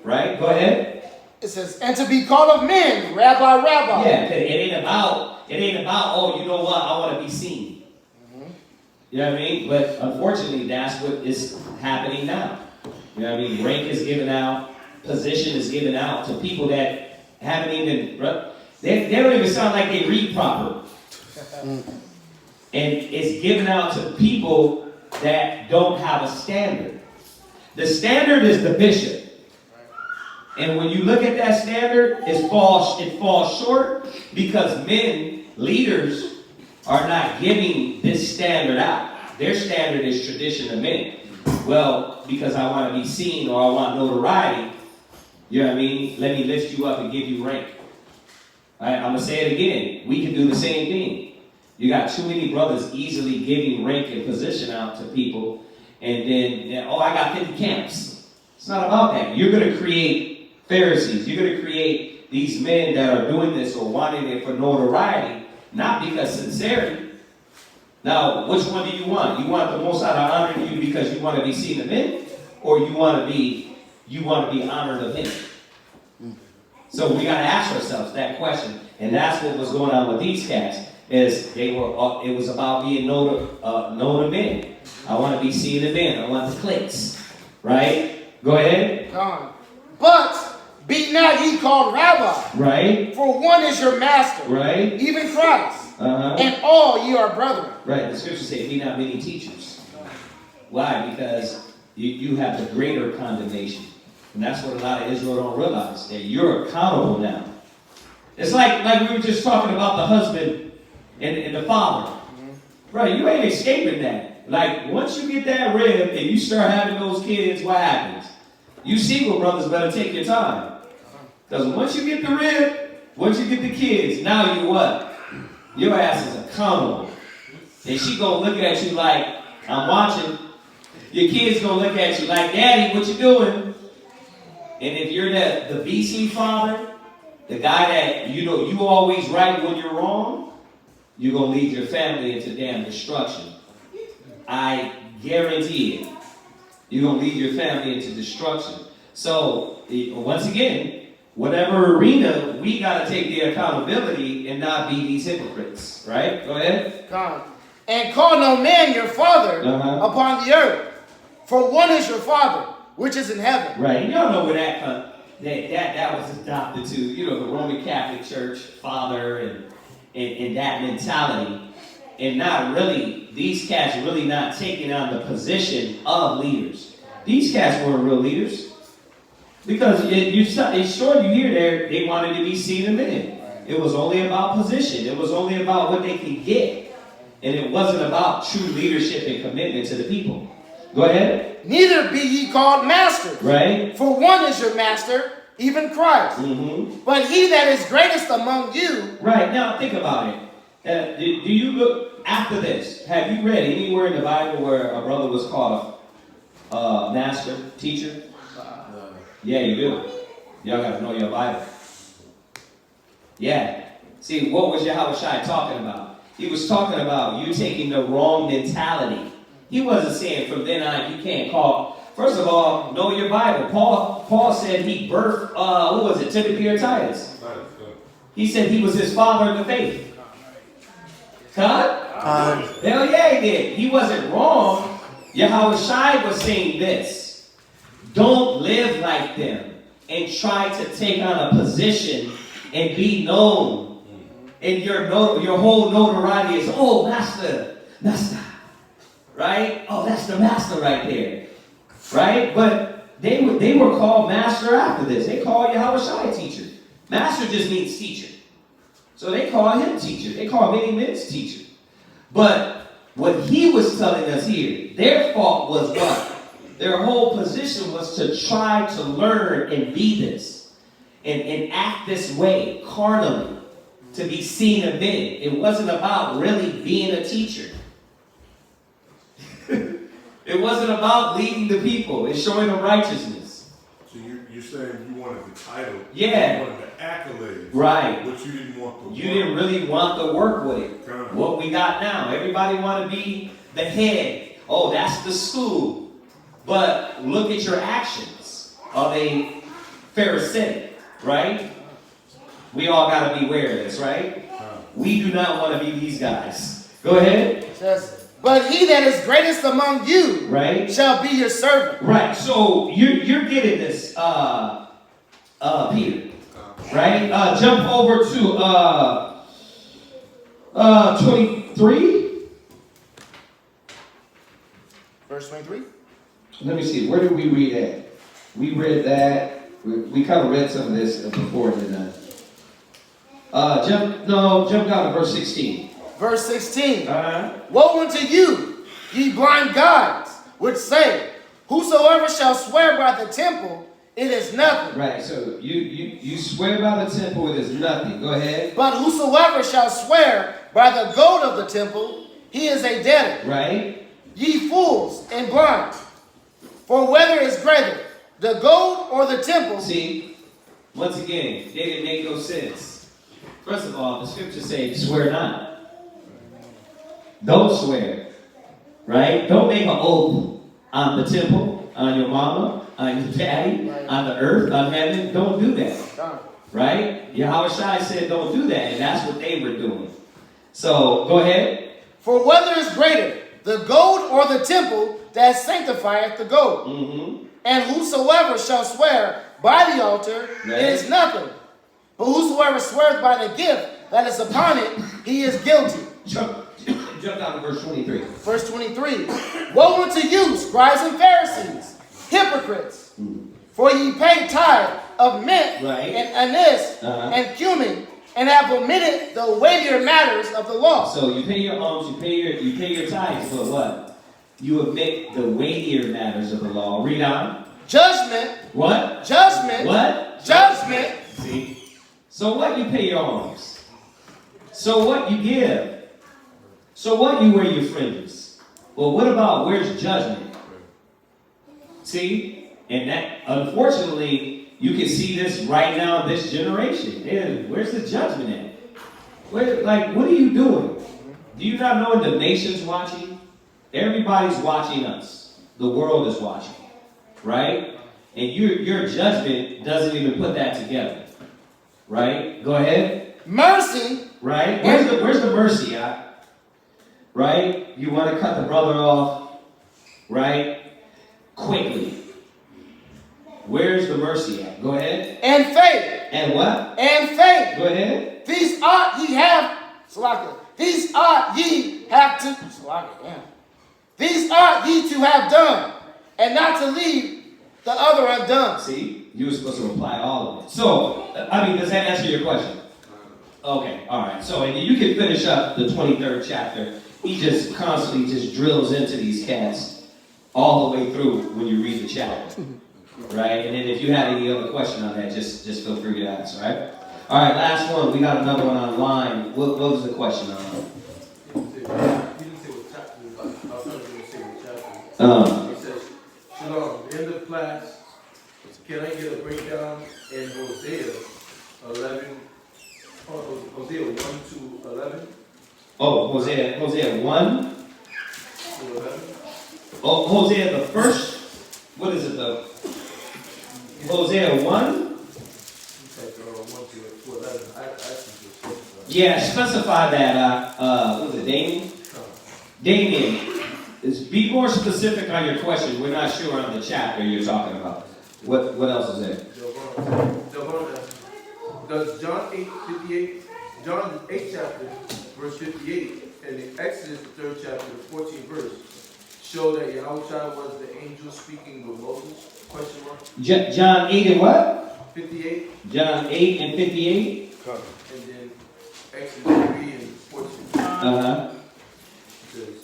Right? Go ahead. It says, and to be called of men, rabbi. Yeah, it ain't about, oh, you know what, I want to be seen. You know what I mean? But unfortunately, that's what is happening now. You know what I mean? Rank is given out, position is given out to people that haven't even, they don't even sound like they read proper. And it's given out to people that don't have a standard. The standard is the bishop. And when you look at that standard, it falls short because men, leaders, are not giving this standard out. Their standard is tradition of men. Well, because I want to be seen or I want notoriety, you know what I mean? Let me lift you up and give you rank. Right? I'm going to say it again. We can do the same thing. You got too many brothers easily giving rank and position out to people. And then, oh, I got 50 camps. It's not about that. You're going to create Pharisees. You're going to create these men that are doing this or wanting it for notoriety, not because sincerity. Now, which one do you want? You want the Most High to honor you because you want to be seen of men, or you want to be honored of him? So we got to ask ourselves that question, and that's what was going on with these cats. Is it was about being known of men. I want to be seen of men. I want the clicks, right? Go ahead. But be not ye called rabbi, right? For one is your master, right? Even Christ. And all ye are brethren. Right, the scriptures say, be not many teachers. Why? Because you have the greater condemnation. And that's what a lot of Israel don't realize, that you're accountable now. It's like we were just talking about the husband and the father. Right, you ain't escaping that. Like, once you get that rib and you start having those kids, what happens? You single brothers better take your time. Because once you get the rib, once you get the kids, now you what? Your ass is accountable. And she gonna look at you like, I'm watching. Your kids gonna look at you like, Daddy, what you doing? And if you're the BC father, the guy that, you always right when you're wrong, you're gonna lead your family into damn destruction. I guarantee it. You're gonna lead your family into destruction. So, once again, whatever arena, we got to take the accountability and not be these hypocrites. Right? Go ahead. And call no man your father upon the earth. For one is your father, which is in heaven. Right. And y'all know where that was adopted to. The Roman Catholic Church, father, and that mentality. And not really, these cats really not taking on the position of leaders. These cats weren't real leaders. Because it's sure you hear there, they wanted to be seen of men. It was only about position. It was only about what they could get. And it wasn't about true leadership and commitment to the people. Go ahead. Neither be ye called masters. Right. For one is your master, even Christ. But he that is greatest among you. Right. Now think about it. Do you look after this? Have you read anywhere in the Bible where a brother was called a master, teacher? Yeah, you do. Y'all got to know your Bible. Yeah. See, what was Yahushua talking about? He was talking about you taking the wrong mentality. He wasn't saying from then on you can't call. First of all, know your Bible. Paul said he birthed, who was it, Timothy or Titus? He said he was his father in the faith. Huh? Hell yeah, he did. He wasn't wrong. Yahushua was saying this. Don't live like them and try to take on a position and be known. And your whole notoriety is, oh, master. Right? Oh, that's the master right there. Right? But they were called master after this. They called Yahushua teacher. Master just means teacher. So they call him teacher. They call many men's teacher. But what he was telling us here, their fault was what? Their whole position was to try to learn and be this. And act this way, carnally, to be seen of men. It wasn't about really being a teacher. It wasn't about leading the people and showing them righteousness. So you're saying you wanted the title. Yeah. You wanted the accolades. Right. But you didn't want the work. You didn't really want the work with it. What we got now. Everybody want to be the head. Oh, that's the school. But look at your actions. Are they Pharisaic? Right? We all got to be aware of this, right? We do not want to be these guys. Go ahead. It says, but he that is greatest among you, right, shall be your servant. Right. So you're getting this, Peter. Right? Jump over to 23. Verse 23. Let me see. Where did we read at? We read that. We kind of read some of this before, didn't I? Jump down to verse 16. Verse 16. Woe unto you, ye blind guides, which say, whosoever shall swear by the temple, it is nothing. Right, so you swear by the temple, it is nothing. Go ahead. But whosoever shall swear by the gold of the temple, he is a debtor. Right? Ye fools and blind. For whether is greater, the gold or the temple? See, once again, they didn't make no sense. First of all, the scriptures say, swear not. Don't swear. Right? Don't make an oath on the temple, on your mama, on your daddy, on the earth, on heaven. Don't do that. Right? Yahweh Shai said don't do that, and that's what they were doing. So, go ahead. For whether is greater, the gold or the temple that sanctifieth the gold? Mm-hmm. And whosoever shall swear by the altar, Right. it is nothing. But whosoever swears by the gift that is upon it, he is guilty. Jump down to verse 23. Verse 23. Woe unto you, scribes and Pharisees, hypocrites! For ye pay tithe of mint Right. and anise and cumin, and have omitted the weightier matters of the law. So you pay your alms, you pay your tithes, but what? You omit the weightier matters of the law. Read on. Judgment. What? Judgment. What? Judgment. See? So what? You pay your alms. So what? You give. So what? You wear your fringes. Well, what about where's judgment? See? And that, unfortunately, you can see this right now in this generation. Where's the judgment at? What are you doing? Do you not know the nation's watching? Everybody's watching us. The world is watching. Right? And your judgment doesn't even put that together. Right? Go ahead. Mercy. Right? Where's the mercy at? Right? You want to cut the brother off, right? Quickly. Where's the mercy at? Go ahead. And faith. And what? And faith. Go ahead. These ought ye have, Salaka. These ought ye have to, Salaka, yeah. These ought ye to have done, and not to leave the other undone. See? You were supposed to apply all of it. So, does that answer your question? Okay, all right. So, and you can finish up the 23rd chapter. He just constantly just drills into these cats all the way through when you read the chapter. Right? And then if you have any other question on that, just feel free to ask, right? All right, last one. We got another one online. What was the question on? He says, Shalom, end of class. Can I get a breakdown in Hosea 11? Hosea 1 to 11? Oh, Hosea 1 to 11? Oh, Hosea the first. What is it though? Hosea 1? Yeah, specify that. What was it, Damien? Damien, be more specific on your question. We're not sure on the chapter you're talking about. What else is there? Does John 8:58, John 8 chapter, verse 58, and the Exodus 3rd chapter, 14th verse, show that Yahweh was the angel speaking with Moses? Question mark. John 8 and what? 58. John 8 and 58. And then Exodus 3 and 14. Says,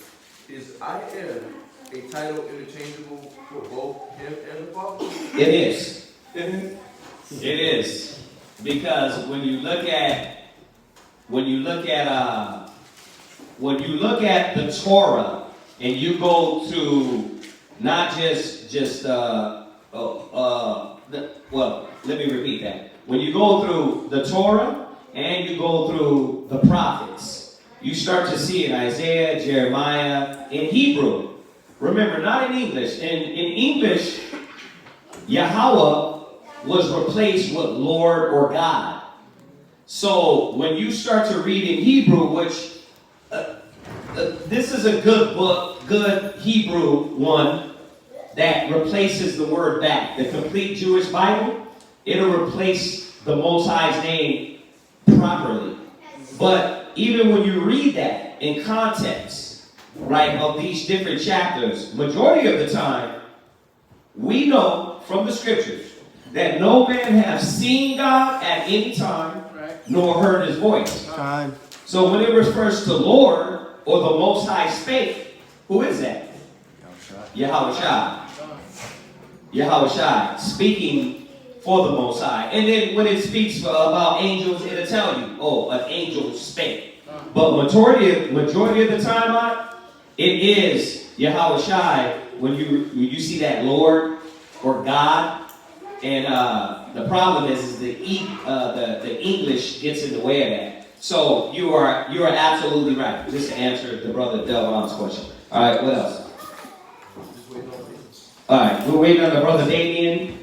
is I am a title interchangeable for both him and the Father? It is. It is. Because when you look at the Torah and you go to not let me repeat that. When you go through the Torah and you go through the prophets, you start to see in Isaiah, Jeremiah, in Hebrew. Remember, not in English. In English, Yahweh was replaced with Lord or God. So when you start to read in Hebrew, which this is a good book, good Hebrew one, that replaces the word back. The complete Jewish Bible, it'll replace the Most High's name properly. But even when you read that in context, right, of these different chapters, majority of the time, we know from the scriptures that no man have seen God at any time, nor heard his voice. So when it refers to Lord, or the Most High spake, who is that? Yahweh Shai. Yahushua speaking for the Most High. And then when it speaks about angels, it'll tell you, oh, an angel spake. But majority of the time, it is Yahushua when you see that Lord or God. And the problem is the English gets in the way of that. So you are absolutely right. Just to answer the brother Delron's question. All right, what else? All right, we're waiting on the brother Damien.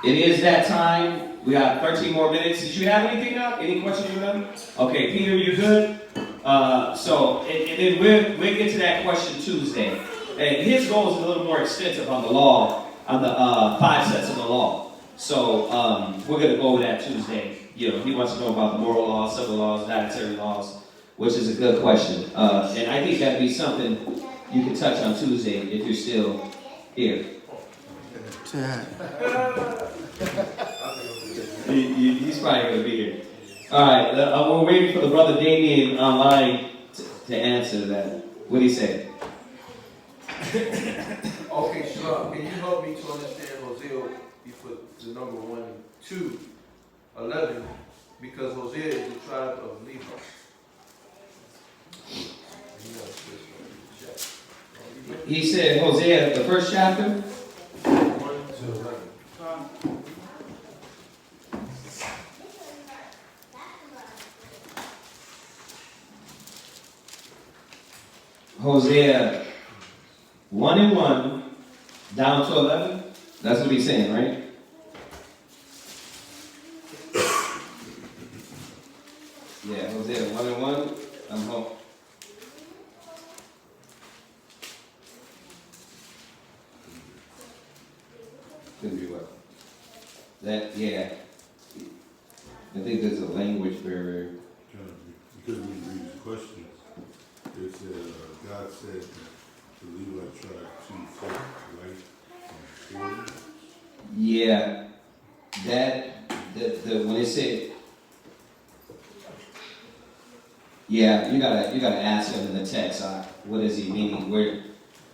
It is that time. We got 13 more minutes. Did you have anything now? Any questions you have? Okay, Peter, you good? And then we'll get to that question Tuesday. And his goal is a little more extensive on the law, on the 5 sets of the law. So we're going to go over that Tuesday. You know, he wants to know about the moral laws, civil laws, dietary laws, which is a good question. And I think that'd be something you can touch on Tuesday if you're still here. He's probably going to be here. All right, we're waiting for the brother Damien online to answer that. What do you say? Okay, Shalom, can you help me to understand Hosea? You put the number 1 and 2, 11, because Hosea is the tribe of Levi. He said Hosea, the first chapter. 1 to 11. Hosea 1 and 1 down to 11. That's what he's saying, right? Yeah, Hosea 1 and 1. I'm home. Could be what? That, yeah. I think there's a language barrier. Because when you read the question, it said, God said to Levi tribe to take, right? 40. Yeah. When it said, yeah, you gotta ask him in the text, what is he meaning?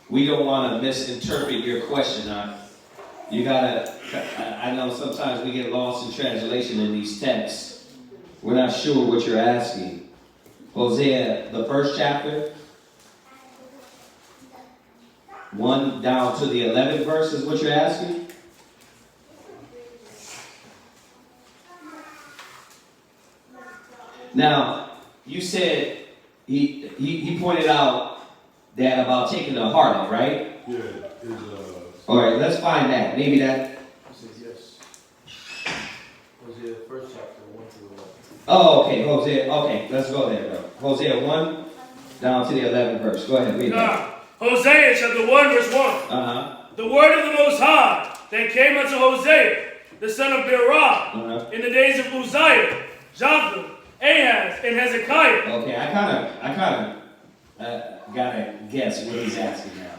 We don't want to misinterpret your question, You gotta, I know sometimes we get lost in translation in these texts. We're not sure what you're asking. Hosea, the first chapter, 1 down to the 11th verse is what you're asking? Now, you said, he pointed out that about taking the harlot, right? Yeah, all right, let's find that. Maybe that. He says yes. Hosea, first chapter, 1 to 11. Oh, okay, Hosea. Okay, let's go there, bro. Hosea 1 down to the 11th verse. Go ahead, read that. Hosea chapter 1, verse 1. The word of the Most High that came unto Hosea, the son of Berah, in the days of Uzziah, Jotham, Ahaz, and Hezekiah. Okay, I kind of gotta guess what he's asking now.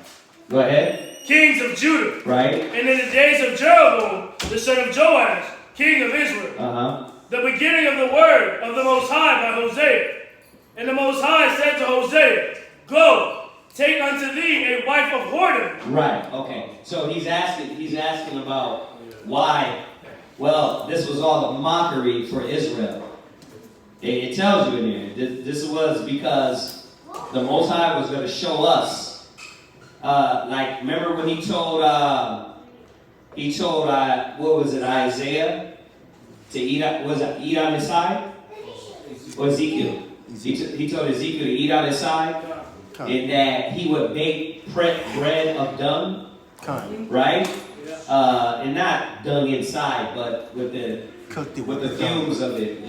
Go ahead. Kings of Judah. Right. And in the days of Jeroboam, the son of Joash, king of Israel. The beginning of the word of the Most High by Hosea. And the Most High said to Hosea, Go, take unto thee a wife of whoredom. Right, okay. So he's asking about why. Well, this was all a mockery for Israel. It tells you in there. This was because the Most High was going to show us. Remember when he told what was it, Isaiah to eat on his side? Or Ezekiel? He told Ezekiel to eat on his side, and that he would bake bread of dung, right? And not dung inside, but with the fumes of it,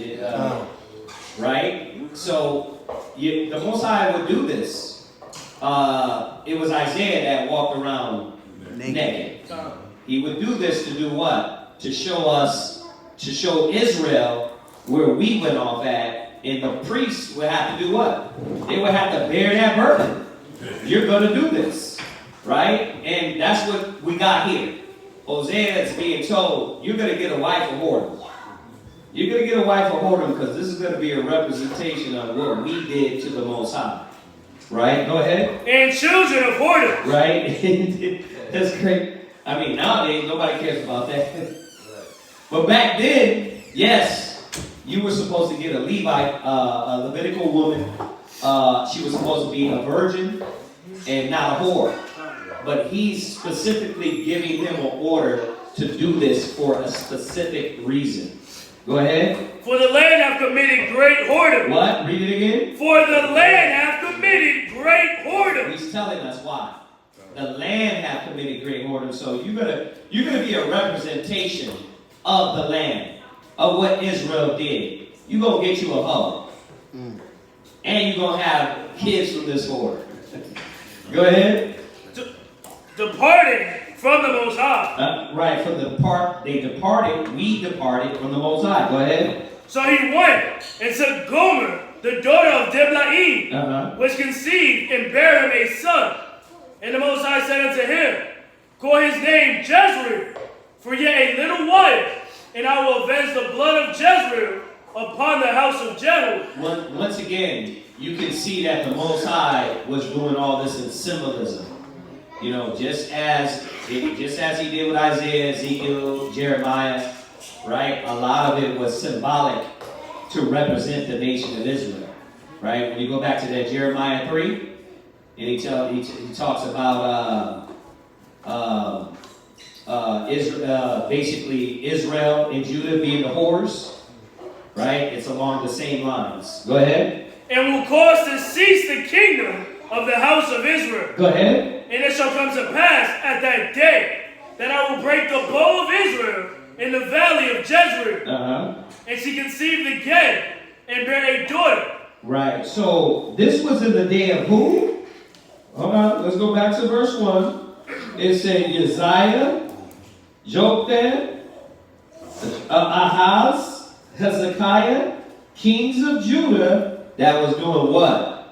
right? So the Most High would do this. It was Isaiah that walked around naked. He would do this to do what? To show Israel where we went off at, and the priests would have to do what? They would have to bear that burden. You're going to do this, right? And that's what we got here. Hosea is being told, you're going to get a wife of whoredom. You're going to get a wife of whoredom because this is going to be a representation of what we did to the Most High. Right? Go ahead. And children of whoredom. Right? That's great. I mean, nowadays, nobody cares about that. But back then, yes, you were supposed to get a Levite, a Levitical woman. She was supposed to be a virgin and not a whore. But he's specifically giving them an order to do this for a specific reason. Go ahead. For the land hath committed great whoredom. What? Read it again. For the land hath committed great whoredom. He's telling us why. The land hath committed great whoredom. So you're gonna be a representation of the land, of what Israel did. You're gonna get you a hoe. And you're gonna have kids from this whore. Go ahead. Departing from the Most High. Right, from the part they departed, we departed from the Most High. Go ahead. So he went and took Gomer, the daughter of Diblaim, which conceived and bare him a son. And the Most High said unto him, call his name Jezreel, for yet a little while, and I will avenge the blood of Jezreel upon the house of Jehu. Once again, you can see that the Most High was doing all this in symbolism. You know, just as he did with Isaiah, Ezekiel, Jeremiah, right? A lot of it was symbolic to represent the nation of Israel, right? When you go back to that Jeremiah 3, and he talks about Israel, basically Israel and Judah being the whores, right? It's along the same lines. Go ahead. And will cause to cease the kingdom of the house of Israel. Go ahead. And it shall come to pass at that day that I will break the bow of Israel in the valley of Jezreel. And she conceived again and bare a daughter. Right. So this was in the day of who? Hold on. Let's go back to verse 1. It said Uzziah, Jotham, Ahaz, Hezekiah, kings of Judah that was doing what?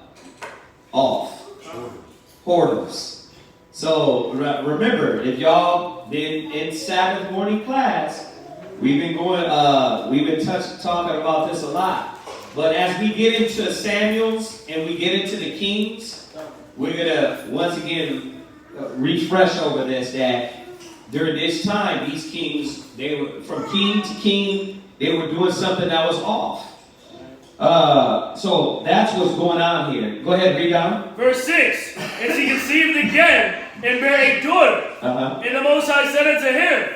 Off. Whoredoms. So remember, if y'all been in Sabbath morning class, we've been talking about this a lot. But as we get into Samuel's and we get into the Kings, we're gonna once again refresh over this, that during this time, these kings, they were from king to king, they were doing something that was off. So that's what's going on here. Go ahead, read down. Verse 6. And she conceived again and bare a daughter. And the Most High said unto him,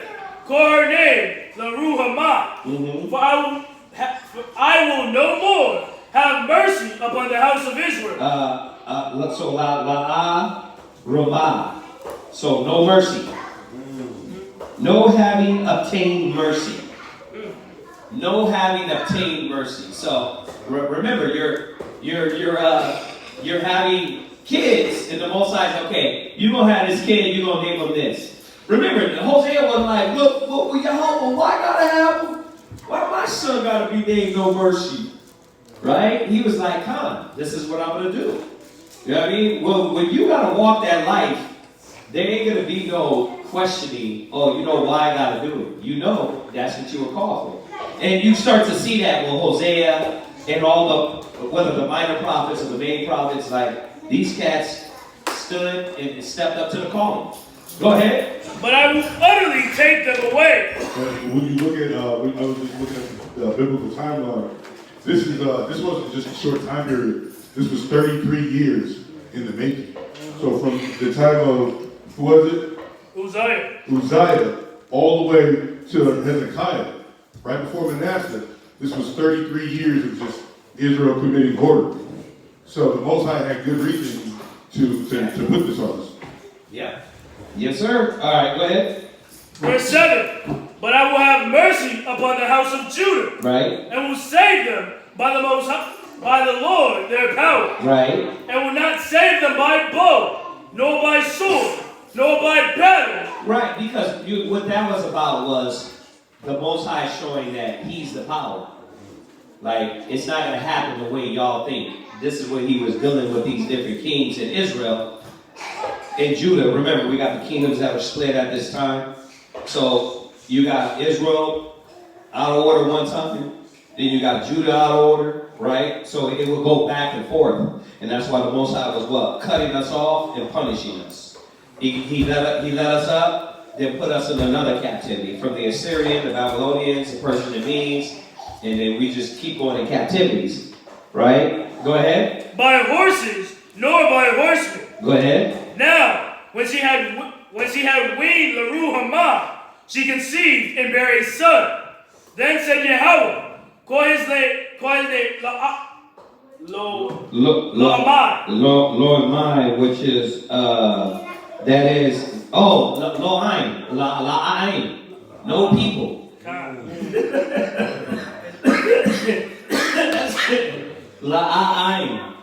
call her name Leruhamah. For I will no more have mercy upon the house of Israel. So La'ah Ramah. So no mercy. No having obtained mercy. No having obtained mercy. So remember, you're having kids, and the Most High says, okay, you're gonna have this kid, you're gonna name him this. Remember, Hosea wasn't like, look, why gotta have him? Why my son gotta be named No Mercy? Right? He was like, this is what I'm gonna do. You know what I mean? Well, when you gotta walk that life, there ain't gonna be no questioning, oh, you know why I gotta do it. You know that's what you were called for. And you start to see that with Hosea and all the, whether the minor prophets or the main prophets, like these cats stood and stepped up to the calling. Go ahead. But I will utterly take them away. When you look at, I was just looking at the biblical timeline. This wasn't just a short time period. This was 33 years in the making. So from the time of, who was it? Uzziah, all the way to Hezekiah, right before Manasseh. This was 33 years of just Israel committing whoredom. So the Most High had good reason to put this on us. Yeah. Yes, sir. All right, go ahead. Verse 7. But I will have mercy upon the house of Judah. Right. And will save them by the Most High, by the Lord their power. Right. And will not save them by bow, nor by sword, nor by battle. Right, because what that was about was the Most High showing that He's the power. Like, it's not going to happen the way y'all think. This is what He was dealing with these different kings in Israel and Judah. Remember, we got the kingdoms that were split at this time. So you got Israel out of order one time, then you got Judah out of order, right? So it will go back and forth. And that's why the Most High was what? Cutting us off and punishing us. He let us up, then put us in another captivity. From the Assyrian, the Babylonians, the Persian and Medes, and then we just keep going in captivities. Right? Go ahead. By horses, nor by horsemen. Go ahead. Now, when she had weaned Leruhamah, she conceived and bare a son. Then said Yahweh, Lo-amai, which is, that is, Lo-aim, La-aim, no people. La-aim.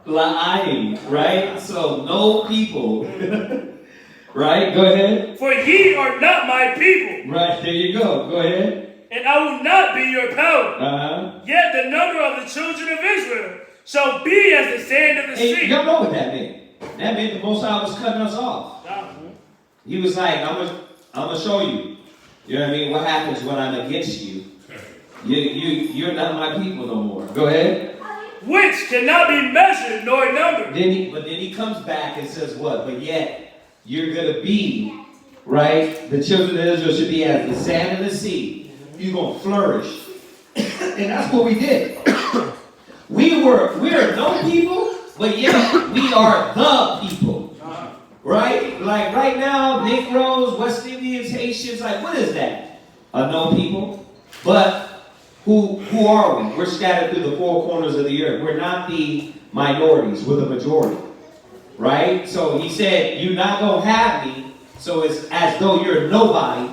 La-aim, right? So, no people. Right? Go ahead. For ye are not my people. Right, there you go. Go ahead. And I will not be your power. Uh-huh. Yet the number of the children of Israel shall be as the sand of the sea. Y'all know what that meant. That meant the Most High was cutting us off. He was like, I'm gonna show you. You know what I mean? What happens when I'm against you? You're not my people no more. Go ahead. Which cannot be measured nor numbered. Then he comes back and says what? But yet you're gonna be, right? The children of Israel should be as the sand of the sea. You're gonna flourish. And that's what we did. We are no people, but yet we are the people. Right? Like right now, Negroes, West Indians, Haitians, like what is that? No people. But who are we? We're scattered through the four corners of the earth. We're not the minorities, we're the majority. Right? So he said, you're not gonna have me, so it's as though you're nobody,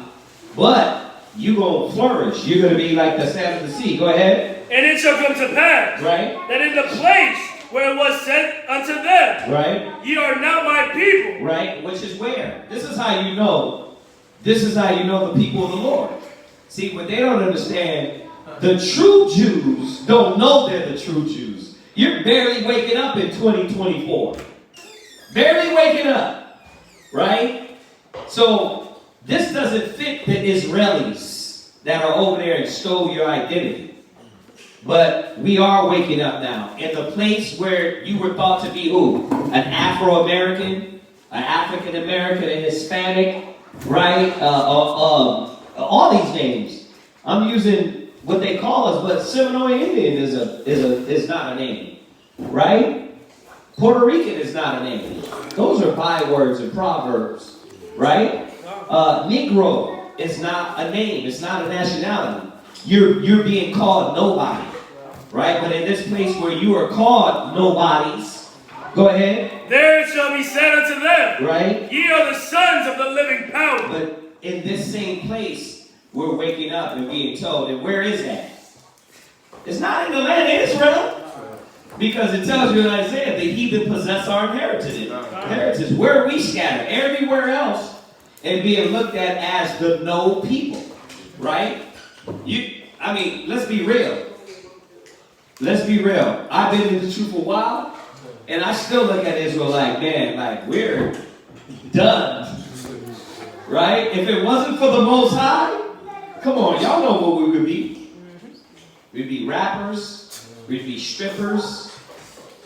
but you're gonna flourish. You're gonna be like the sand of the sea. Go ahead. And it shall come to pass, right, that in the place where it was said unto them, right, ye are not my people. Right, which is where? This is how you know. This is how you know the people of the Lord. See, what they don't understand, the true Jews don't know they're the true Jews. You're barely waking up in 2024. Barely waking up, right? So this doesn't fit the Israelis that are over there and stole your identity. But we are waking up now. In the place where you were thought to be who? An Afro-American, an African-American, a Hispanic, right? All these names. I'm using what they call us, but Seminole Indian is not a name, right? Puerto Rican is not a name. Those are bywords and proverbs, right? Negro is not a name. It's not a nationality. You're being called nobody, right? But in this place where you are called nobodies, go ahead. There it shall be said unto them, right? Ye are the sons of the living power. But in this same place, we're waking up and being told, and where is that? It's not in the land of Israel. Because it tells you in Isaiah, the heathen possess our inheritance. Where are we scattered? Everywhere else. And being looked at as the no people. Right? Let's be real. Let's be real. I've been in the truth a while, and I still look at Israel like, man, like we're done. Right? If it wasn't for the Most High, come on, y'all know what we would be. We'd be rappers. We'd be strippers.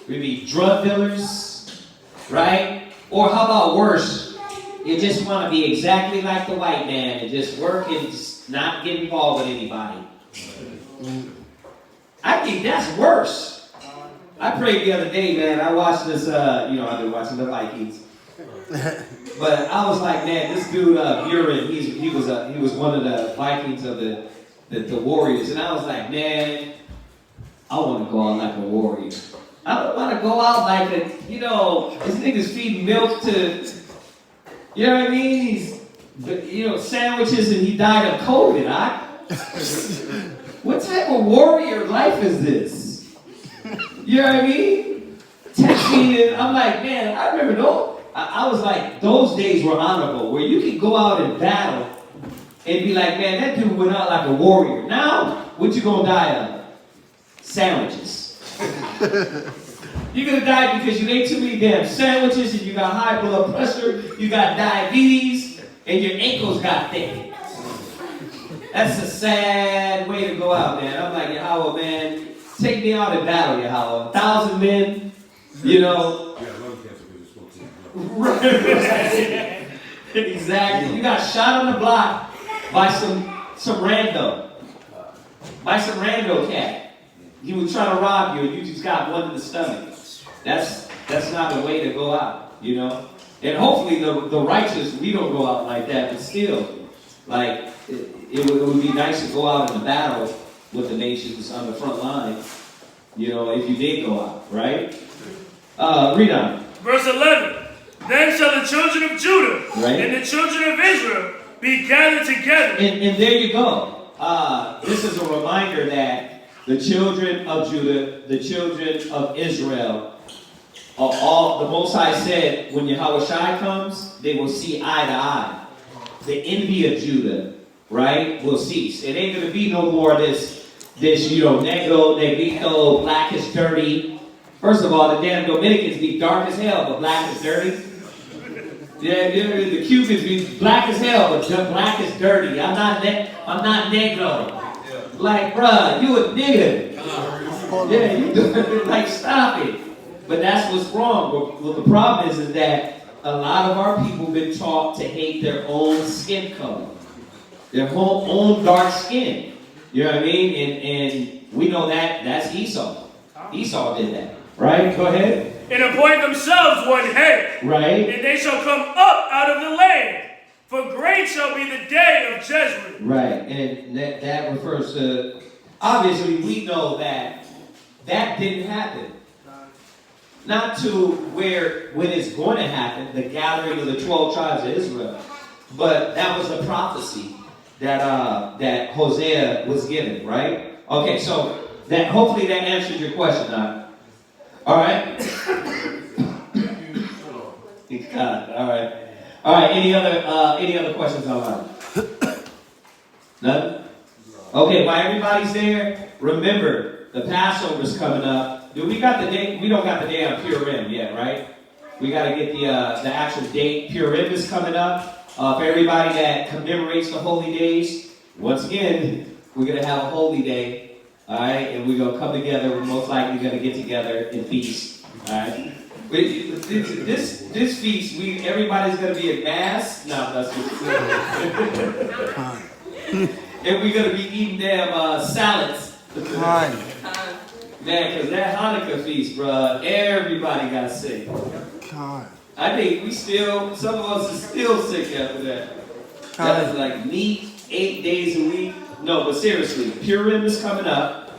We'd be drug dealers. Right? Or how about worse? You just want to be exactly like the white man and just work and just not get involved with anybody. I think that's worse. I prayed the other day, man. I watched this, I've been watching the Vikings. But I was like, man, this dude, Buren, he was one of the Vikings of the Warriors. And I was like, man, I want to go out like a warrior. I don't want to go out like this nigga's feeding milk to, you know what I mean? He's, sandwiches and he died of COVID. What type of warrior life is this? You know what I mean? Texting and I'm like, man, I remember I was like, those days were honorable where you could go out and battle and be like, man, that dude went out like a warrior. Now, what you gonna die of? Sandwiches. You're gonna die because you ate too many damn sandwiches and you got high blood pressure, you got diabetes, and your ankles got thick. That's a sad way to go out, man. I'm like, Yahweh, man, take me out in battle, Yahweh. 1,000 men, Yeah, lung cancer because you smoked too much. Right. Exactly. You got shot on the block by some rando. By some rando cat. He was trying to rob you and you just got one in the stomach. That's not the way to go out, you know? And hopefully the righteous, we don't go out like that, but still, like, it would be nice to go out in the battle with the nations on the front line, you know, if you did go out, right? Read on. Verse 11. Then shall the children of Judah and the children of Israel be gathered together. And there you go. This is a reminder that the children of Judah, the children of Israel, all the Most High said, when Yahushua comes, they will see eye to eye. The envy of Judah, right, will cease. It ain't going to be no more this, negro, negrito, black is dirty. First of all, the damn Dominicans be dark as hell, but black is dirty. Yeah, the Cubans be black as hell, but black is dirty. I'm not negro. Like, bruh, you a nigga. Yeah, you like, stop it. But that's what's wrong. Well, the problem is that a lot of our people been taught to hate their own skin color, their whole own dark skin. You know what I mean? And we know that's Esau. Esau did that, right? Go ahead. And appoint themselves one head. Right. And they shall come up out of the land. For great shall be the day of judgment. Right. And that refers to, obviously we know that didn't happen. Not to when it's going to happen, the gathering of the 12 tribes of Israel. But that was the prophecy that Hosea was given, right? Okay, so hopefully that answered your question, Doc. All right? All right, any other questions online? None? Okay, while everybody's there, remember, the Passover's coming up. We got the date. We don't got the day on Purim yet, right? We got to get the actual date. Purim is coming up. For everybody that commemorates the holy days, once again, we're going to have a holy day, all right? And we're going to come together. We're most likely going to get together and feast, all right? This feast, everybody's going to be at mass. No, that's what and we're going to be eating damn salads. Man, because that Hanukkah feast, bro, everybody got sick. I think some of us are still sick after that. That is like meat 8 days a week. No, but seriously, Purim is coming up.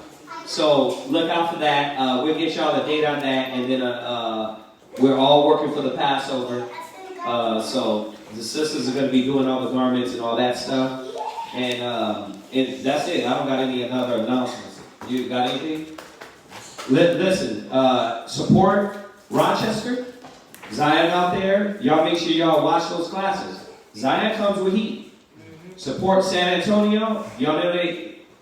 So look out for that. We'll get y'all the date on that. And then we're all working for the Passover. So the sisters are going to be doing all the garments and all that stuff. And that's it. I don't got any other announcements. You got anything? Listen, support Rochester, Zion out there. Y'all make sure y'all watch those classes. Zion comes with heat. Support San Antonio. Y'all know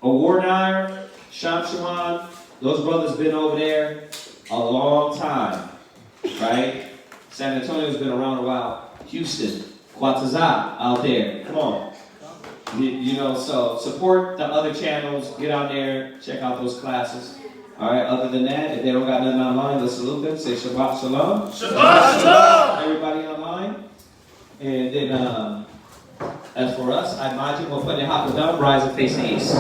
Awardire, Shamshawan. Those brothers been over there a long time, right? San Antonio's been around a while. Houston, Quatazat out there. Come on. So support the other channels. Get out there, check out those classes. All right, other than that, if they don't got nothing online, let's salute them. Say Shabbat Shalom. Shabbat Shalom. Everybody online. And then, as for us, I imagine we'll put the Hakadam, rise and face the east.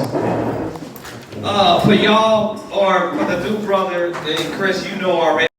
For y'all, or for the new brother, Chris, you know already.